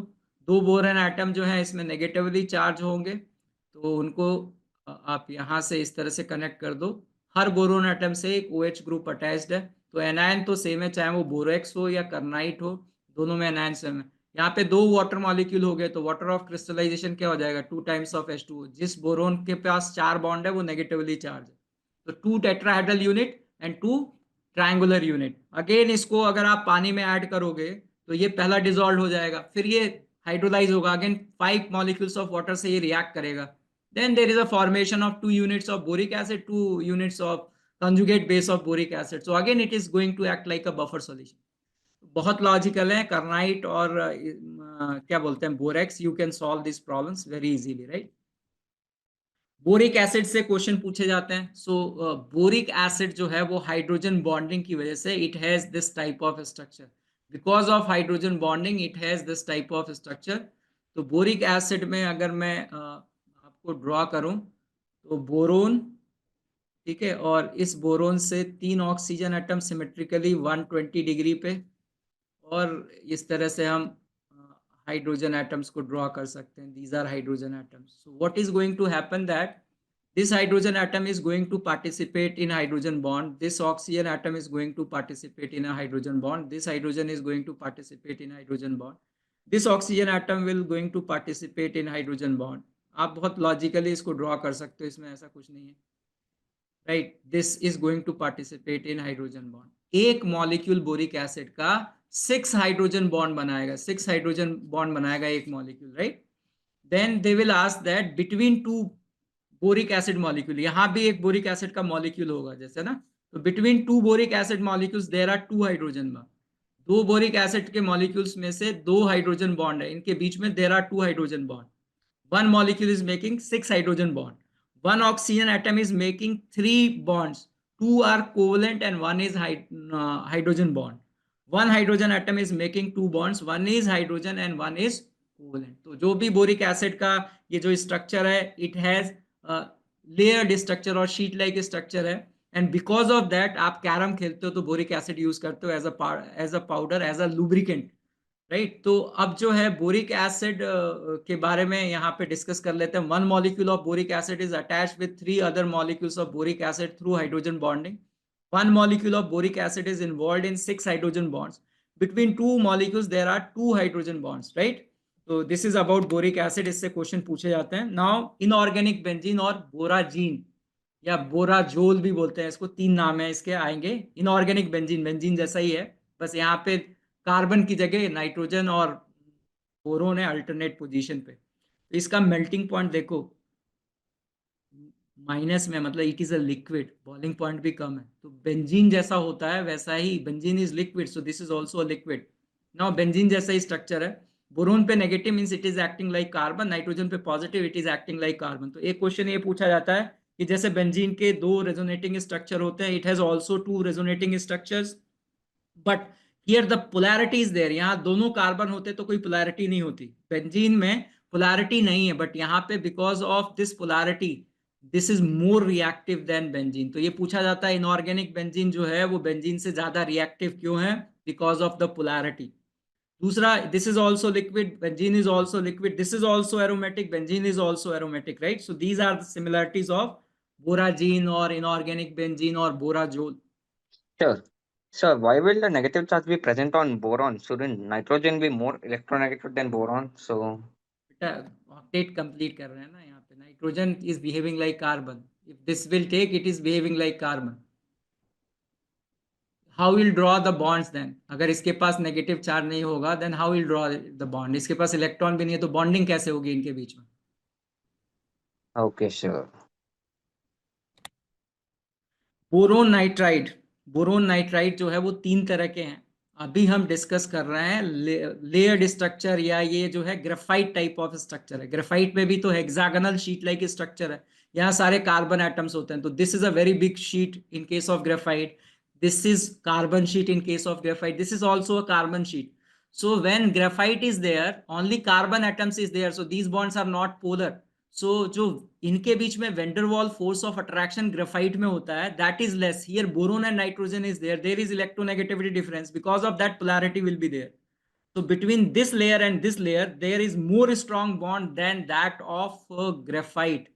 2 बोरोन एटम जो है इसमें नेगेटिवली चार्ज होंगे, तो उनको आप यहाँ से इस तरह से कनेक्ट कर दो। हर बोरोन एटम से एक OH ग्रुप अटैच्ड है, तो एनायन तो सेम है, चाहे वो बोरेक्स हो या कर्नाइट हो, दोनों में एनायन सेम है। यहाँ पे 2 वाटर मॉलिक्यूल हो गए तो वाटर ऑफ क्रिस्टलाइजेशन क्या हो जाएगा, 2 टाइम्स ऑफ H2O। जिस बोरोन के पास 4 बॉन्ड है वो नेगेटिवली चार्ज है, तो 2 tetrahedral unit and 2 triangular unit. Again इसको अगर आप पानी में ऐड करोगे तो ये पहला डिसॉल्व हो जाएगा, फिर ये हाइड्रोलाइज होगा, अगेन 5 मॉलिक्यूल्स ऑफ वाटर से ये रिएक्ट करेगा, then there is a formation of 2 units of boric acid, 2 units of conjugate base of boric acid, so again it is going to act like a buffer solution। बहुत logical है कर्नाइट और क्या बोलते हैं borax, you can solve this problems very easily, right. Boric acid से question पूछे जाते हैं, सो बोरिक एसिड जो है वो हाइड्रोजन बॉन्डिंग की वजह से it has this type of structure, because of hydrogen bonding it has this type of structure. तो बोरिक एसिड में अगर मैं आपको ड्रॉ करूं तो बोरोन, ठीक है, और इस बोरोन से 3 ऑक्सीजन एटम सिमेट्रिकली 120 डिग्री पे, और इस तरह से हम हाइड्रोजन एटम्स को ड्रॉ कर सकते हैं, these are hydrogen atoms. So what is going to happen that this hydrogen atom is going to participate in hydrogen bond, this oxygen atom is going to participate in a hydrogen bond, this hydrogen is going to participate in hydrogen bond, this oxygen atom will going to participate in hydrogen bond। आप बहुत logically इसको draw कर सकते हो, इसमें ऐसा कुछ नहीं है, right. This is going to participate in hydrogen bond. एक मॉलिक्यूल बोरिक एसिड का 6 हाइड्रोजन बॉन्ड बनाएगा, 6 हाइड्रोजन बॉन्ड बनाएगा एक molecule, right. Then they will ask that between 2 boric acid molecule, यहाँ भी एक बोरिक एसिड का मॉलिक्यूल होगा जैसे ना, तो between 2 boric acid molecules there are 2 hydrogen bond. 2 boric acid के मॉलिक्यूल्स में से 2 हाइड्रोजन बॉन्ड है, इनके बीच में there are 2 hydrogen bond, 1 molecule is making 6 hydrogen bond, 1 oxygen atom is making 3 bonds, 2 are covalent and 1 is hydrogen bond, 1 hydrogen atom is making 2 bonds, 1 is hydrogen and 1 is covalent। तो जो भी boric acid का ये जो structure है it has layered structure और sheet like structure है, and because of that आप कैरम खेलते हो तो बोरिक एसिड यूज करते हो as a powder, as a lubricant, right. तो अब जो है बोरिक एसिड के बारे में यहाँ पे डिस्कस कर लेते हैं। 1 molecule of boric acid is attached with 3 other molecules of boric acid through hydrogen bonding. 1 molecule of boric acid is involved in 6 hydrogen bonds, between 2 molecules there are 2 hydrogen bonds, right। तो this is about boric acid, इससे question पूछे जाते हैं। Now inorganic benzene और बोराजीन या बोराजोल भी बोलते हैं इसको, 3 नाम है इसके आएंगे। इनऑर्गेनिक बेंजीन, बेंजीन जैसा ही है, बस यहाँ पे कार्बन की जगह नाइट्रोजन और बोरोन है अल्टरनेट पोजीशन पे। तो इसका मेल्टिंग पॉइंट देखो माइनस में, मतलब it is a liquid, boiling point भी कम है। तो बेंजीन जैसा होता है वैसा ही, benzene is liquid, so this is also a liquid. Now benzene जैसा ही स्ट्रक्चर है, बोरोन पे negative means it is acting like carbon, nitrogen पे positive it is acting like carbon. तो एक क्वेश्चन ये पूछा जाता है कि जैसे बेंजीन के 2 रेजोनेटिंग स्ट्रक्चर होते हैं, it has also 2 resonating structures, but here the polarity is there. यहाँ दोनों कार्बन होते तो कोई पोलैरिटी नहीं होती, बेंजीन में पोलैरिटी नहीं है, बट यहाँ पे because of this polarity this is more reactive than benzene. तो ये पूछा जाता है इनऑर्गेनिक बेंजीन जो है वो बेंजीन से ज्यादा रिएक्टिव क्यों है? Because of the polarity. दूसरा, this is also liquid, benzene is also liquid, this is also aromatic, benzene is also aromatic, right? So these are the similarities of borazine और inorganic benzene और borazole. Sure. Sir, why will the negative charge be present on boron? Shouldn't nitrogen be more electronegative than boron? So, बेटा octet complete कर रहे हैं ना यहाँ पे। Nitrogen is behaving like carbon, if this will take, it is behaving like carbon. How will draw the bonds then? अगर इसके पास नेगेटिव चार्ज नहीं होगा then how will draw the bond? इसके पास इलेक्ट्रॉन भी नहीं है तो बॉन्डिंग कैसे होगी इनके बीच में? okay, sure. Boron nitride, boron nitride जो है वो 3 तरह के हैं। अभी हम डिस्कस कर रहे हैं लेयर्ड स्ट्रक्चर, या ये जो है ग्रेफाइट टाइप ऑफ स्ट्रक्चर है। ग्रेफाइट में भी तो हेक्सागोनल शीट लाइक स्ट्रक्चर है, यहाँ सारे कार्बन एटम्स होते हैं। तो this is a very big sheet in case of graphite, this is carbon sheet in case of graphite, this is also a carbon sheet. So when graphite is there, only carbon atoms is there, so these bonds are not polar. So जो इनके बीच में Van der Waals force of attraction graphite में होता है, that is less. Here boron and nitrogen is there, there is electronegativity difference, because of that polarity will be there. So between this layer and this layer there is more strong bond than that of graphite.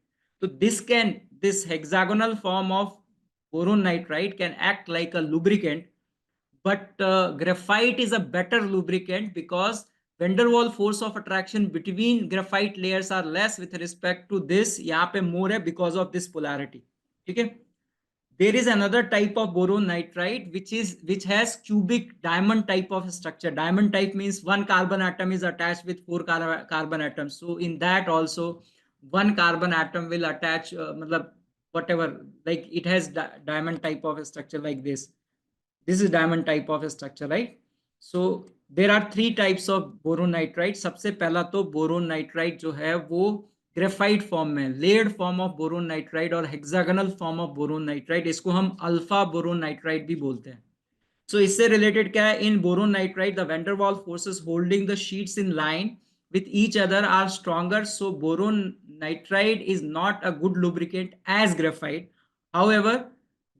So this hexagonal form of boron nitride can act like a lubricant, but graphite is a better lubricant because van der Waals force of attraction between graphite layers are less with respect to this, यहाँ पे more है because of this polarity. ठीक है? There is another type of boron nitride which has cubic diamond type of structure. Diamond type means one carbon atom is attached with 4 carbon atoms. So in that also one carbon atom will attach, whatever, like it has diamond type of structure like this. This is diamond type of structure, right? So there are 3 types of boron nitride. सबसे पहला तो boron nitride जो है वो graphite form में, layered form of boron nitride और hexagonal form of boron nitride, इसको हम अल्फा बोरोन नाइट्राइड भी बोलते हैं। सो इससे रिलेटेड क्या है? In boron nitride the van der Waals forces holding the sheets in line with each other are stronger, so boron nitride is not a good lubricant as graphite. However,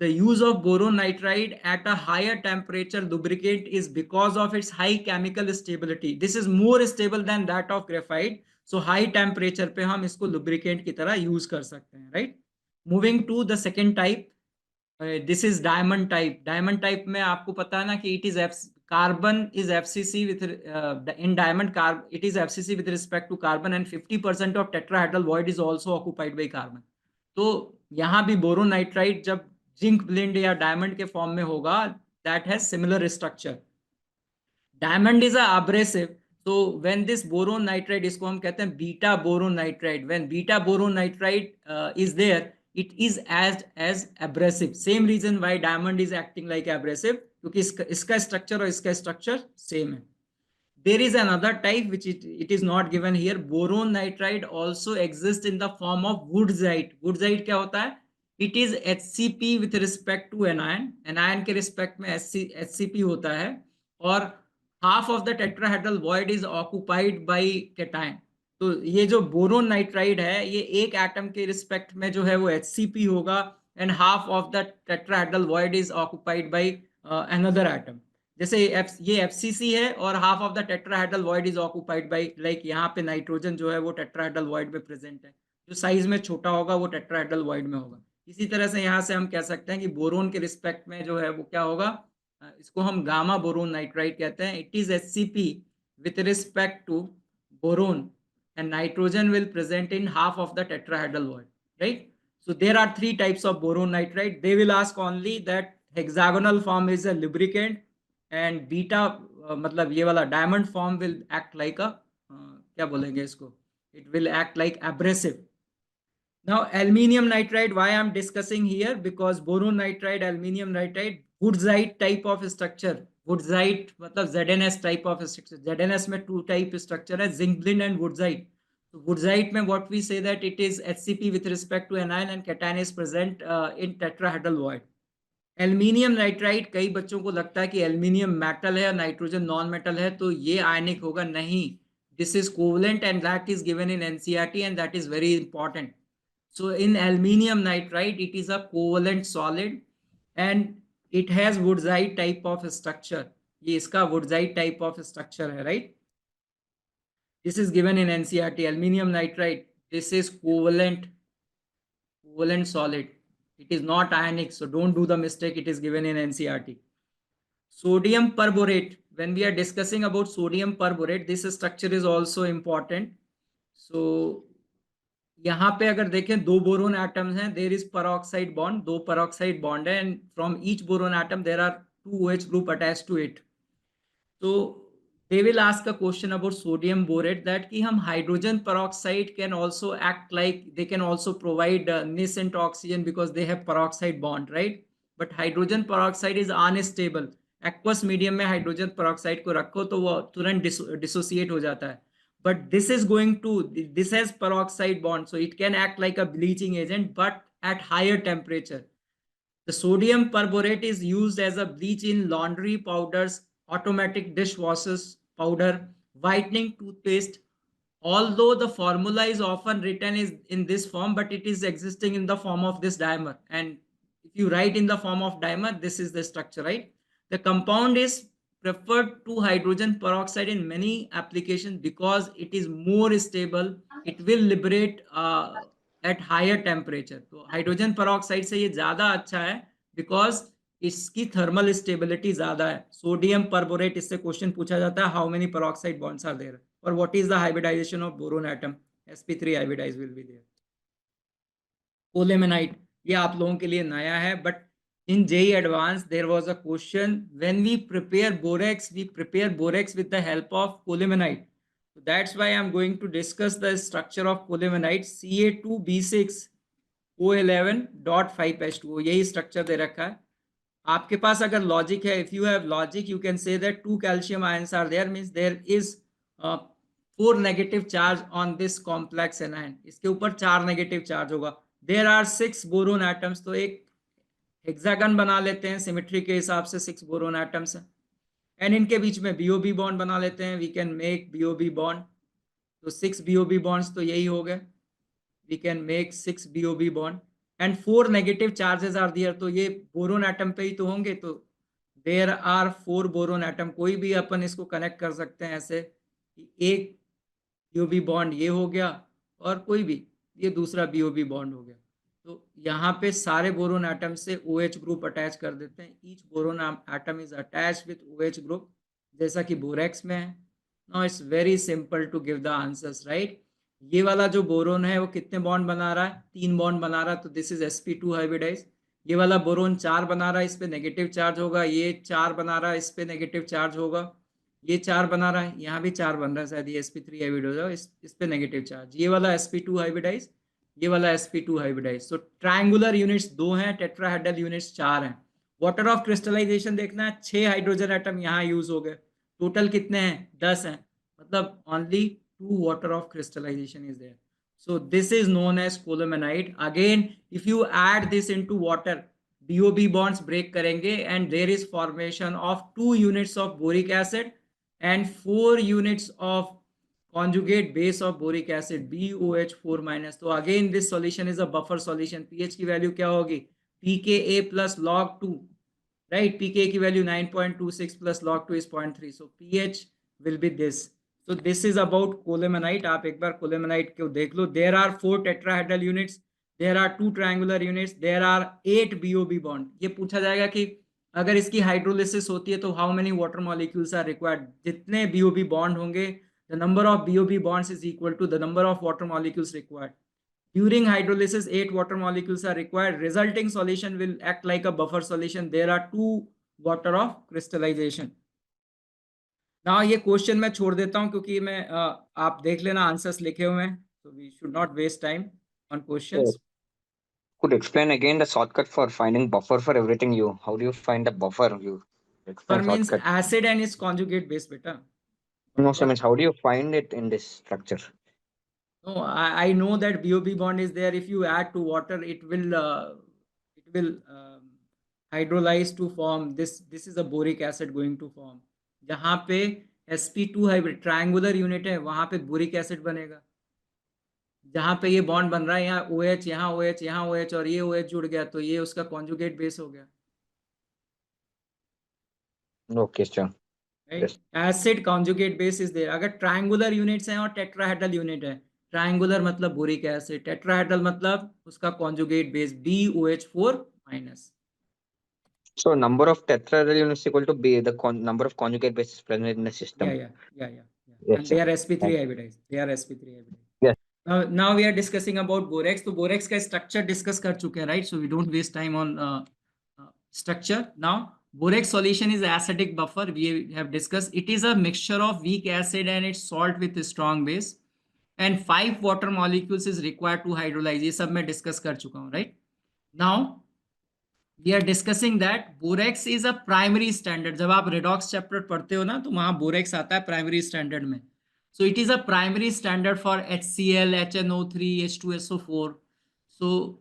the use of boron nitride at a higher temperature lubricant is because of its high chemical stability. This is more stable than that of graphite. So high temperature पे हम इसको lubricant की तरह use कर सकते हैं, right? Moving to the second type, this is diamond type. Diamond type में आपको पता है ना कि it is carbon is FCC with in diamond carb, it is FCC with respect to carbon and 50% of tetrahedral void is also occupied by carbon. तो यहाँ भी boron nitride जब जिंक ब्लेंड या डायमंड के फॉर्म में होगा, that has similar structure. Diamond is a abrasive. So when this boron nitride, इसको हम कहते हैं beta boron nitride, when beta boron nitride is there, it is as abrasive. Same reason why diamond is acting like abrasive, क्योंकि इसका structure और इसका structure same है. There is another type which it is not given here. Boron nitride also exists in the form of woodsite. Woodsite क्या होता है? It is HCP with respect to anion. Anion के respect में HCP होता है, और half of the tetrahedral void is occupied by cation. तो ये जो बोरोन नाइट्राइड है ये एक एटम के रिस्पेक्ट में जो है वो HCP होगा, and half of the tetrahedral void is occupied by another atom. जैसे ये FCC है और half of the tetrahedral void is occupied by, like यहाँ पे नाइट्रोजन जो है वो टेट्राहेड्रल वॉइड में प्रेजेंट है, जो साइज में छोटा होगा वो टेट्राहेड्रल वॉइड में होगा. इसी तरह से यहाँ से हम कह सकते हैं कि बोरोन के रिस्पेक्ट में जो है वो क्या होगा, इसको हम गामा बोरोन नाइट्राइड कहते हैं. It is HCP with respect to boron and nitrogen will present in half of the tetrahedral void, right? So there are 3 types of boron nitride. They will ask only that hexagonal form is a lubricant and beta मतलब ये वाला diamond form will act like a क्या बोलेंगे इसको, it will act like abrasive. Now aluminium nitride, why I am discussing here, because boron nitride, aluminium nitride, woodsite type of structure. Wurtzite मतलब ZnS type of structure. ZnS में 2 type structure है, zinc blende and wurtzite. तो wurtzite में what we say that it is HCP with respect to anion and cation is present in tetrahedral void. Aluminium nitride, कई बच्चों को लगता है कि एल्यूमिनियम मेटल है और नाइट्रोजन नॉन मेटल है तो ये आयनिक होगा. नहीं, this is covalent and that is given in NCERT and that is very important. So in aluminium nitride, it is a covalent solid and it has woodsite type of structure. ये इसका woodsite type of structure है, right? This is given in NCERT. Aluminium nitride, this is covalent solid. It is not ionic, so don't do the mistake. It is given in NCERT. Sodium perborate. When we are discussing about sodium perborate, this structure is also important. So यहाँ पे अगर देखें दो boron atoms हैं, there is peroxide bond, दो peroxide bond है, and from each boron atom there are two OH group attached to it. So they will ask a question about sodium borate that कि हम hydrogen peroxide can also act like they can also provide nascent oxygen because they have peroxide bond, right? But hydrogen peroxide is unstable. Aqueous medium में hydrogen peroxide को रखो तो वो तुरंत dissociate हो जाता है. But this has peroxide bond, so it can act like a bleaching agent, but at higher temperature. The sodium perborate is used as a bleach in laundry powders, automatic dishwashers powder, whitening toothpaste. Although the formula is often written is in this form, but it is existing in the form of this dimer. And if you write in the form of dimer, this is the structure, right? The compound is preferred to hydrogen peroxide in many applications because it is more stable. It will liberate at higher temperature. तो hydrogen peroxide से ये ज्यादा अच्छा है because इसकी thermal stability ज्यादा है. Sodium perborate, इससे क्वेश्चन पूछा जाता है, how many peroxide bonds are there or what is the hybridization of boron atom? sp3 hybridized will be there. Colemanite, ये आप लोगों के लिए नया है, but in JEE Advanced there was a question when we prepare borax with the help of colemanite. So that's why I'm going to discuss the structure of colemanite. Ca2b6O11.5H2O, यही structure दे रखा है. आपके पास अगर लॉजिक है, if you have logic, you can say that 2 calcium ions are there, means there is 4 negative charge on this complex anion. इसके ऊपर 4 negative charge होगा. There are 6 boron atoms, तो एक हेक्सागन बना लेते हैं सिमेट्री के हिसाब से, 6 बोरोन एटम्स हैं एंड इनके बीच में बीओबी बॉन्ड बना लेते हैं. We can make BOB bond, तो 6 बीओबी बॉन्ड्स तो यही हो गए. We can make 6 BOB bond and 4 negative charges are there, तो ये बोरोन एटम पे ही तो होंगे. तो देयर आर 4 बोरोन एटम. कोई भी अपन इसको कनेक्ट कर सकते हैं ऐसे, एक बीओबी बॉन्ड ये हो गया और कोई भी ये दूसरा बीओबी बॉन्ड हो गया. तो यहाँ पे सारे बोरोन एटम से OH ग्रुप अटैच कर देते हैं. Each boron atom is attach with OH group, जैसा कि बोरेक्स में है. Now it's very simple to give the answers, right? ये वाला जो बोरोन है वो कितने बॉन्ड बना रहा है? 3 बॉन्ड बना रहा है, तो दिस इज sp2 हाइब्रिडाइज. ये वाला बोरोन 4 बना रहा है, इस पे नेगेटिव चार्ज होगा. ये 4 बना रहा है, इस पे नेगेटिव चार्ज होगा. ये 4 बना रहा है, यहाँ भी 4 बन रहा है, शायद ये sp3 हाइब्रिडाइज, इस पे नेगेटिव चार्ज. ये वाला sp2 हाइब्रिडाइज, ये वाला sp2 हाइब्रिडाइज. सो ट्रायंगुलर यूनिट्स 2 हैं, टेट्राहेड्रल यूनिट्स 4 हैं. वाटर ऑफ क्रिस्टलाइजेशन देखना है, 6 हाइड्रोजन एटम यहाँ यूज हो गए. टोटल कितने हैं? 10 हैं, मतलब only 2 water of crystallization is there. So this is known as colemanite. Again, if you add this into water, BOB bonds break करेंगे and there is formation of 2 units of boric acid and 4 units of conjugate base of boric acid, BOH4 minus. तो again this solution is a buffer solution. pH की value क्या होगी? pKa plus log 2, right? pKa की value 9.26 plus log 2 is 0.3. So pH will be this. So this is about colemanite. आप एक बार colemanite को देख लो. There are 4 tetrahedral units. There are 2 triangular units. There are 8 BOB bond. ये पूछा जाएगा कि अगर इसकी हाइड्रोलिसिस होती है तो how many water molecules are required? जितने BOB bond होंगे, the number of BOB bonds is equal to the number of water molecules required. During hydrolysis, 8 water molecules are required. Resulting solution will act like a buffer solution. There are 2 water of crystallization. ना ये question मैं छोड़ देता हूं क्योंकि मैं आप देख लेना, आंसर्स लिखे हुए हैं, so we should not waste time on questions. Could explain again the shortcut for finding buffer for everything you. How do you find the buffer? You explain Buffer means shortcut. acid and its conjugate base, beta. No, so means how do you find it in this structure? No, I know that BOB bond is there. If you add to water, it will hydrolyze to form this. This is a boric acid going to form. जहाँ पे sp2 hybrid triangular unit है वहां पे boric acid बनेगा. जहां पे ये bond बन रहा है, यहाँ OH, यहाँ OH, यहाँ OH और ये OH जुड़ गया, तो ये उसका कॉन्जुगेट बेस हो गया, Okay, sure. Right. Yes. Acid conjugate base is there. अगर ट्रायंगुलर यूनिट्स हैं और टेट्राहेड्रल यूनिट है, ट्रायंगुलर मतलब बोरिक एसिड, टेट्राहेड्रल मतलब उसका conjugate base BOH4 minus. So number of tetrahedral units equal to B, the number of conjugate bases present in the Yeah, system. yeah. Yes, And sir. they are sp3 Thank- hybridized. They are sp3 hybridized. Yes. Now we are discussing about borax. तो borax का structure discuss कर चुके हैं, right? So we don't waste time on structure. Now borax solution is acidic buffer. We have discussed. It is a mixture of weak acid and its salt with a strong base. And 5 water molecules is required to hydrolyze. ये सब मैं discuss कर चुका हूँ, right? Now we are discussing that borax is a primary standard. जब आप redox chapter पढ़ते हो ना, तो वहां borax आता है primary standard में. So it is a primary standard for HCl, HNO3, H2SO4. So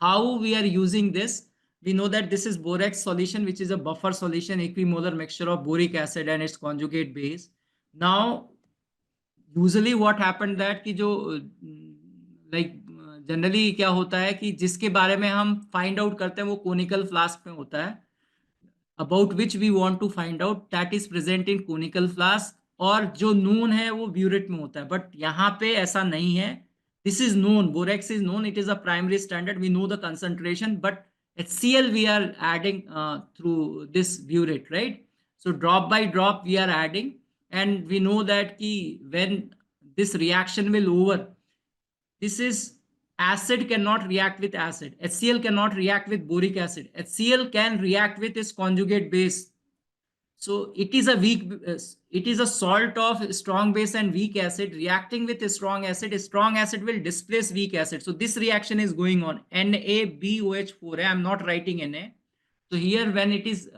how we are using this? We know that this is borax solution, which is a buffer solution, equimolar mixture of boric acid and its conjugate base. Now usually what happened that कि जो like generally क्या होता है कि जिसके बारे में हम फाइंड आउट करते हैं वो कोनिकल फ्लास्क में होता है, about which we want to find out, that is present in conical flask. और जो नून है वो ब्यूरेट में होता है, बट यहाँ पे ऐसा नहीं है. This is known, borax is known, it is a primary standard, we know the concentration, but HCl we are adding through this burette, right? So drop by drop we are adding, and we know that ki when this reaction will over, this is acid cannot react with acid, HCl cannot react with boric acid, HCl can react with its conjugate base. So it is a weak, it is a salt of strong base and weak acid reacting with a strong acid. A strong acid will displace weak acid. So this reaction is going on. NaBOH4. I'm not writing Na. So here when it is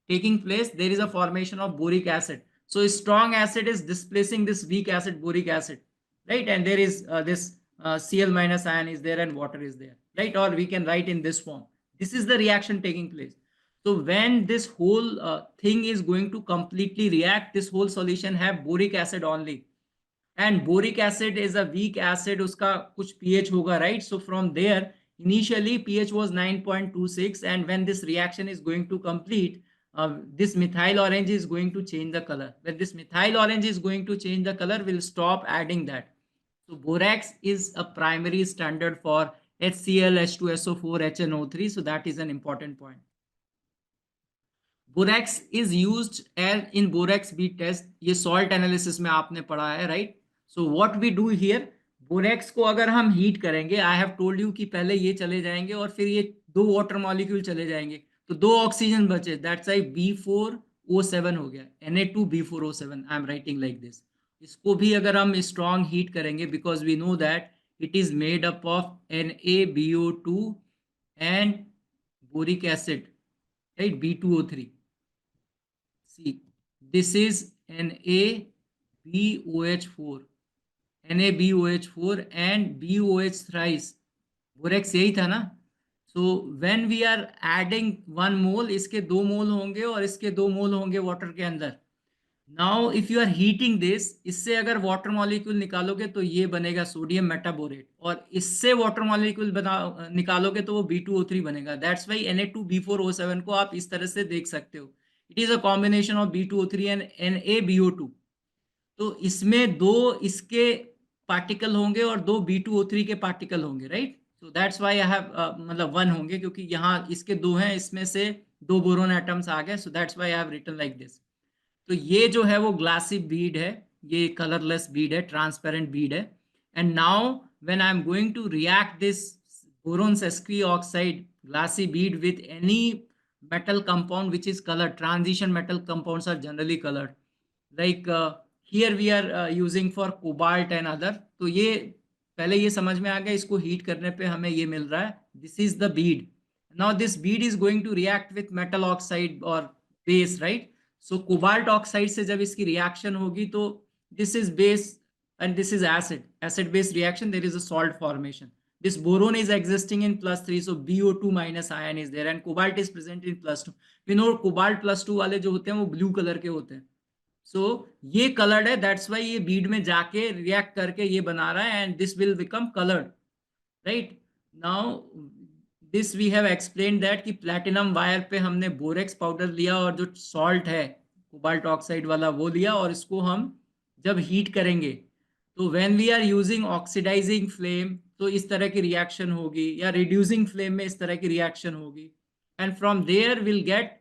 taking place, there is a formation of boric acid. So a strong acid is displacing this weak acid, boric acid, right? And there is this Cl minus ion is there and water is there, right? Or we can write in this form. This is the reaction taking place. So when this whole thing is going to completely react, this whole solution have boric acid only. And boric acid is a weak acid, uska kuch pH hoga, right? So from there, initially pH was 9.26, and when this reaction is going to complete, this methyl orange is going to change the color. When this methyl orange is going to change the color, we'll stop adding that. So borax is a primary standard for HCl, H2SO4, HNO3. So that is an important point. Borax is used as in borax bead test. ये salt analysis में आपने पढ़ा है, right? So what we do here, borax को अगर हम heat करेंगे, I have told you कि पहले ये चले जाएंगे और फिर ये 2 वाटर मॉलिक्यूल चले जाएंगे, तो 2 ऑक्सीजन बचे, दैट्स वाई B4O7 हो गया, Na2B4O7. I am writing like this. इसको भी अगर हम स्ट्रॉन्ग हीट करेंगे, because we know that it is made up of NaBO2 and boric acid, right, B2O3. See, this is NaBOH4, NaBOH4 and BOH thrice. Borax यही था ना? So when we are adding 1 mole, इसके 2 मोल होंगे और इसके 2 मोल होंगे water के अंदर. Now if you are heating this, इससे अगर वाटर मॉलिक्यूल निकालोगे तो ये बनेगा सोडियम मेटाबोरेट, और इससे वाटर मॉलिक्यूल निकालोगे तो वो B2O3 बनेगा. दैट्स वाई Na2B4O7 को आप इस तरह से देख सकते हो. It is a combination of B2O3 and NaBO2. तो इसमें 2 इसके पार्टिकल होंगे और 2 B2O3 के पार्टिकल होंगे, right? So that's why I have मतलब 1 होंगे, क्योंकि यहाँ इसके 2 हैं, इसमें से 2 बोरोन एटम्स आ गए. So that's why I have written like this. तो ये जो है वो ग्लासी बीड है, ये कलरलेस बीड है, ट्रांसपेरेंट बीड है. And now when I am going to react this boron sesqui oxide glassy bead with any metal compound which is colored, transition metal compounds are generally colored, like here we are using for cobalt and other. तो ये पहले ये समझ में आ गया, इसको heat करने पे हमें ये मिल रहा है. This is the bead. Now this bead is going to react with metal oxide और base, right? So cobalt oxide से जब इसकी रिएक्शन होगी तो this is base and this is acid base reaction, there is a salt formation. This boron is existing in +3, so BO2 minus ion is there, and cobalt is present in +2. We know cobalt +2 वाले जो होते हैं वो blue colour के होते हैं. सो ये coloured है, दैट्स वाई ये बीड में जाके रिएक्ट करके ये बना रहा है, and this will become coloured, right. Now this we have explain that कि प्लैटिनम वायर पे हमने बोरेक्स पाउडर लिया और जो सॉल्ट है कोबाल्ट ऑक्साइड वाला वो लिया, और इसको हम जब हीट करेंगे तो when we are using oxidizing flame तो इस तरह की रिएक्शन होगी, या रिड्यूसिंग फ्लेम में इस तरह की रिएक्शन होगी, and from there will get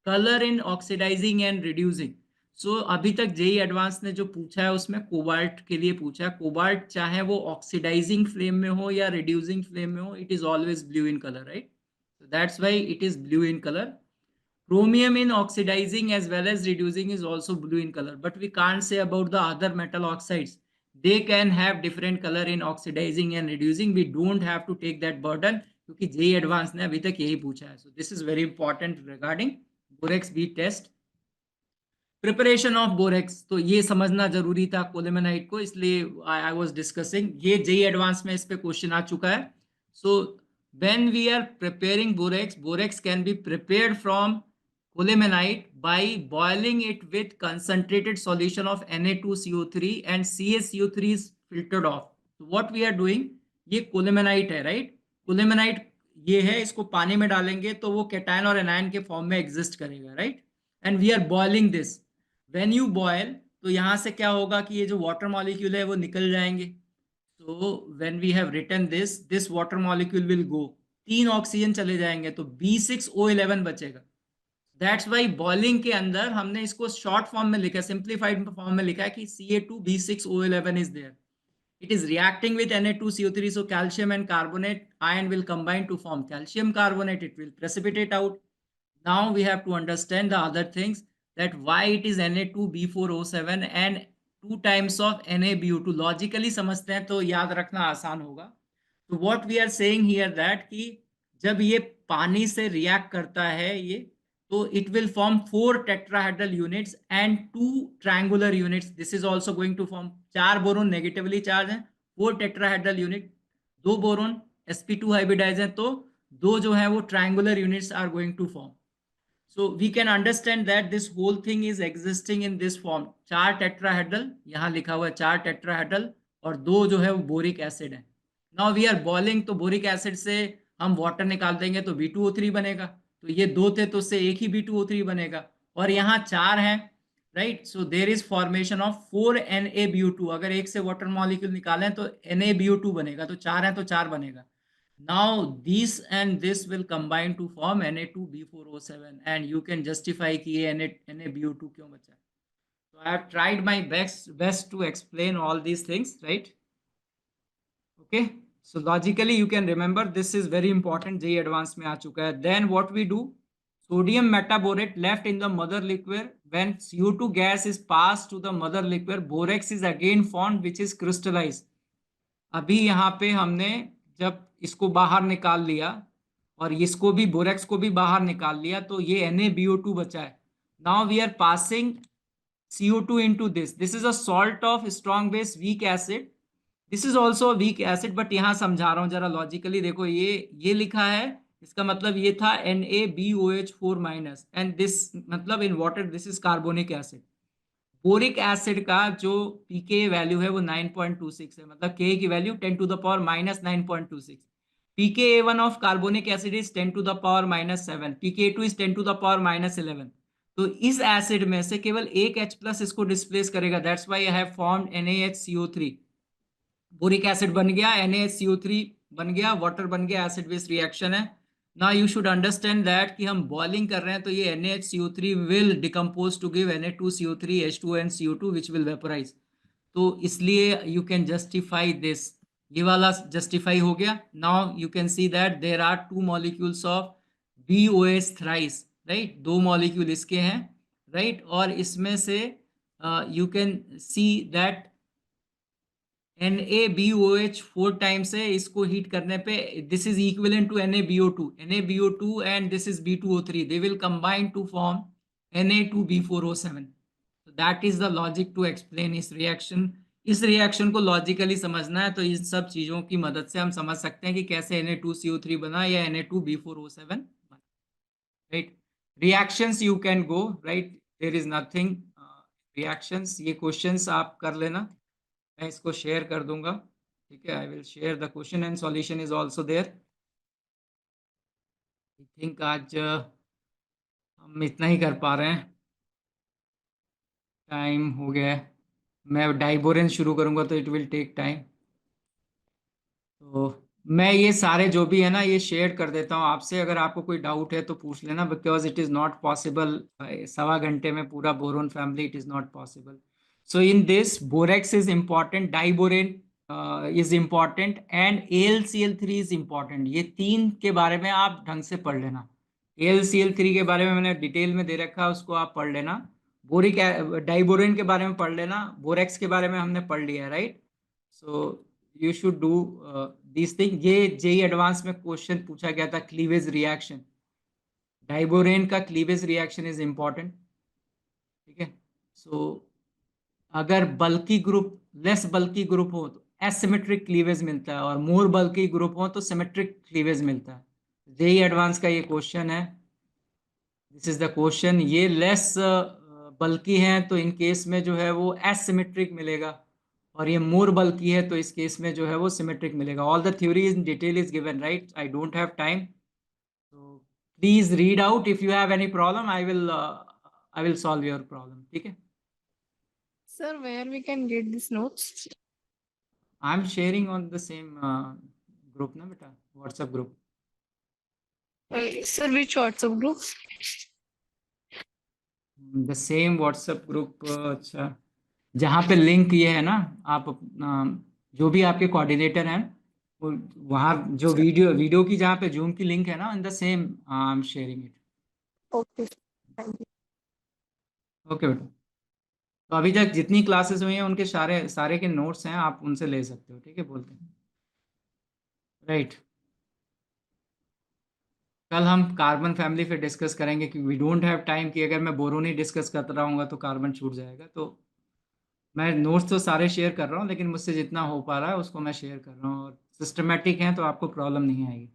colour in oxidising and reducing. So अभी तक जेई एडवांस ने जो पूछा है उसमें कोबाल्ट के लिए पूछा है। कोबाल्ट चाहे वो ऑक्सीडाइजिंग फ्लेम में हो या रिड्यूसिंग फ्लेम में हो, it is always blue in colour, right. So that's why it is blue in color. Chromium in oxidizing as well as reducing is also blue in color, but we can't say about the other metal oxides. They can have different color in oxidizing and reducing. We don't have to take that burden क्योंकि JEE Advanced ने अभी तक यही पूछा है. So this is very important regarding borax bead test. Preparation of borax, तो ये समझना जरूरी था कोलेमेनाइट को, इसलिए आई वाज डिस्कसिंग, ये जेई एडवांस में इस पे क्वेश्चन आ चुका है. So when we are preparing borax, borax can be prepared from colemanite by boiling it with concentrated solution of Na2CO3 and CaCO3 is filtered off. What we are doing, ये colemanite है, right. कोलेमेनाइट ये है, इसको पानी में डालेंगे तो वो केटायन और एनायन के फॉर्म में एग्जिस्ट करेगा, right. And we are boiling this. When you boil तो यहां से क्या होगा कि ये जो वाटर मॉलिक्यूल है वो निकल जाएंगे. तो when we have written this water molecule will go, 3 oxygen चले जाएंगे तो B6O11 बचेगा. दैट्स वाई बॉइलिंग के अंदर हमने इसको शॉर्ट फॉर्म में लिखा है, सिंप्लीफाइड फॉर्म में लिखा है कि Ca2B6O11 is there. It is reacting with Na2CO3, so calcium and carbonate ion will combine to form calcium carbonate. It will precipitate out. Now we have to understand the other things, that why it is Na2B4O7 and 2 times of NaBO2. Logically समझते हैं तो याद रखना आसान होगा. तो what we are saying here that कि जब ये पानी से रिएक्ट करता है ये, तो it will form 4 tetrahedral units and 2 triangular units. This is also going to form 4 boron negatively charge हैं, 4 tetrahedral unit, 2 boron sp2 hybridise हैं, तो 2 जो है वो triangular units are going to form. So we can understand that this whole thing is existing in this form. 4 tetrahedral, यहाँ लिखा हुआ है 4 tetrahedral, और 2 जो है वो बोरिक एसिड है. Now we are boiling, तो बोरिक एसिड से हम वाटर निकाल देंगे तो B2O3 बनेगा. तो ये 2 थे तो उससे एक ही B2O3 बनेगा, और यहाँ 4 हैं, right. So there is formation of 4 NaBO2. अगर एक से वाटर मॉलिक्यूल निकालें तो NaBO2 बनेगा, तो 4 है तो 4 बनेगा. Now this and this will combine to form Na2B4O7, and you can justify कि ये NaBO2 क्यों बचा. So I have tried my best to explain all these things, right? Okay. So logically you can remember this is very important. JEE Advanced में आ चुका है. Then what we do? Sodium metaborate left in the mother liquid. When CO2 gas is passed to the mother liquid, borax is again formed, which is crystallized. अभी यहाँ पे हमने जब इसको बाहर निकाल लिया और इसको भी, बोरेक्स को भी बाहर निकाल लिया, तो ये NaBO2 बचा है. Now we are passing CO2 into this. This is a salt of strong base weak acid. This is also a weak acid, but यहाँ समझा रहा हूँ जरा लॉजिकली देखो. ये लिखा है, इसका मतलब ये था NaBOH4 माइनस, एंड दिस मतलब in water this is carbonic acid. Boric acid का जो pK वैल्यू है वो 9.26 है, मतलब K की value 10 to the power minus 9.26. pKa1 of carbonic acid is 10 to the power minus 7. pKa2 is 10 to the power minus 11. तो इस acid में से केवल एक H प्लस इसको डिस्प्लेस करेगा. That's why I have formed NaHCO3. Boric acid बन गया, NaHCO3 बन गया, वाटर बन गया, एसिड बेस रिएक्शन है. Now you should understand that कि हम बॉइलिंग कर रहे हैं तो ये NaHCO3 will decompose to give Na2CO3 H2O and CO2 which will vaporize. तो इसलिए you can justify this. ये वाला justify हो गया. Now you can see that there are 2 molecules of BOH thrice, right? 2 molecule इसके हैं, right? और इसमें से you can see that NaBOH 4 times है, इसको हीट करने पे this is equivalent to NaBO2 and this is B2O3. they will combine to form Na2B4O7. so that is the logic to explain इस रिएक्शन को logically समझना है तो इन सब चीजों की मदद से हम समझ सकते हैं कि कैसे Na2CO3 बना या Na2B4O7 बना, right? Reactions you can go, right? There is nothing reactions, ये क्वेश्चंस आप कर लेना, मैं इसको शेयर कर दूंगा, ठीक है। I will share the question and solution is also there. I think आज हम इतना ही कर पा रहे हैं, टाइम हो गया है। मैं डाइबोरेन शुरू करूंगा तो इट विल टेक टाइम। तो मैं ये सारे जो भी है ना ये शेयर कर देता हूँ आपसे, अगर आपको कोई डाउट है तो पूछ लेना, because it is not possible 1.25 घंटे में पूरा boron family, it is not possible. So in this borax is important, diborane is important and AlCl3 is important. ये तीन के बारे में आप ढंग से पढ़ लेना। AlCl3 के बारे में मैंने डिटेल में दे रखा है, उसको आप पढ़ लेना। बोरिक डाइबोरेन के बारे में पढ़ लेना, बोरेक्स के बारे में हमने पढ़ लिया है, right. So you should do this thing. ये जेई एडवांस में क्वेश्चन पूछा गया था, क्लीवेज रिएक्शन, डाइबोरेन का क्लीवेज रिएक्शन इज इंपॉर्टेंट, ठीक है। सो अगर बल्की ग्रुप, लेस बल्की ग्रुप हो तो एसिमेट्रिक क्लीवेज मिलता है, और मोर बल्की ग्रुप हो तो सिमेट्रिक क्लीवेज मिलता है। जेई एडवांस का ये क्वेश्चन है, दिस इज द क्वेश्चन। ये लेस बल्की है तो इन केस में जो है वो एसिमेट्रिक मिलेगा, और ये मोर बल्की है तो इस केस में जो है वो सिमेट्रिक मिलेगा। All the theory in detail is given, right. I don't have time, तो please read out. If you have any problem I will solve your problem, ठीक है। Sir, where we can get these notes? I am sharing on the same group ना बेटा, WhatsApp group. Sir, which WhatsApp group? The same WhatsApp group, अच्छा, जहाँ पे link ये है ना, आप जो भी आपके कोऑर्डिनेटर हैं वो, वहाँ जो वीडियो की जहाँ पे जूम की लिंक है ना, इन the same I am sharing it. Okay. Thank you. Okay बेटा, तो अभी तक जितनी क्लासेस हुई हैं उनके सारे सारे के नोट्स हैं, आप उनसे ले सकते हो, ठीक है, बोल के, राइट। कल हम कार्बन फैमिली फिर डिस्कस करेंगे, क्योंकि वी डोंट हैव टाइम कि अगर मैं बोरोन ही डिस्कस कर रहा हूँ तो कार्बन छूट जाएगा। तो मैं नोट्स तो सारे शेयर कर रहा हूँ, लेकिन मुझसे जितना हो पा रहा है उसको मैं शेयर कर रहा हूँ, और सिस्टमेटिक हैं तो आपको प्रॉब्लम नहीं आएगी।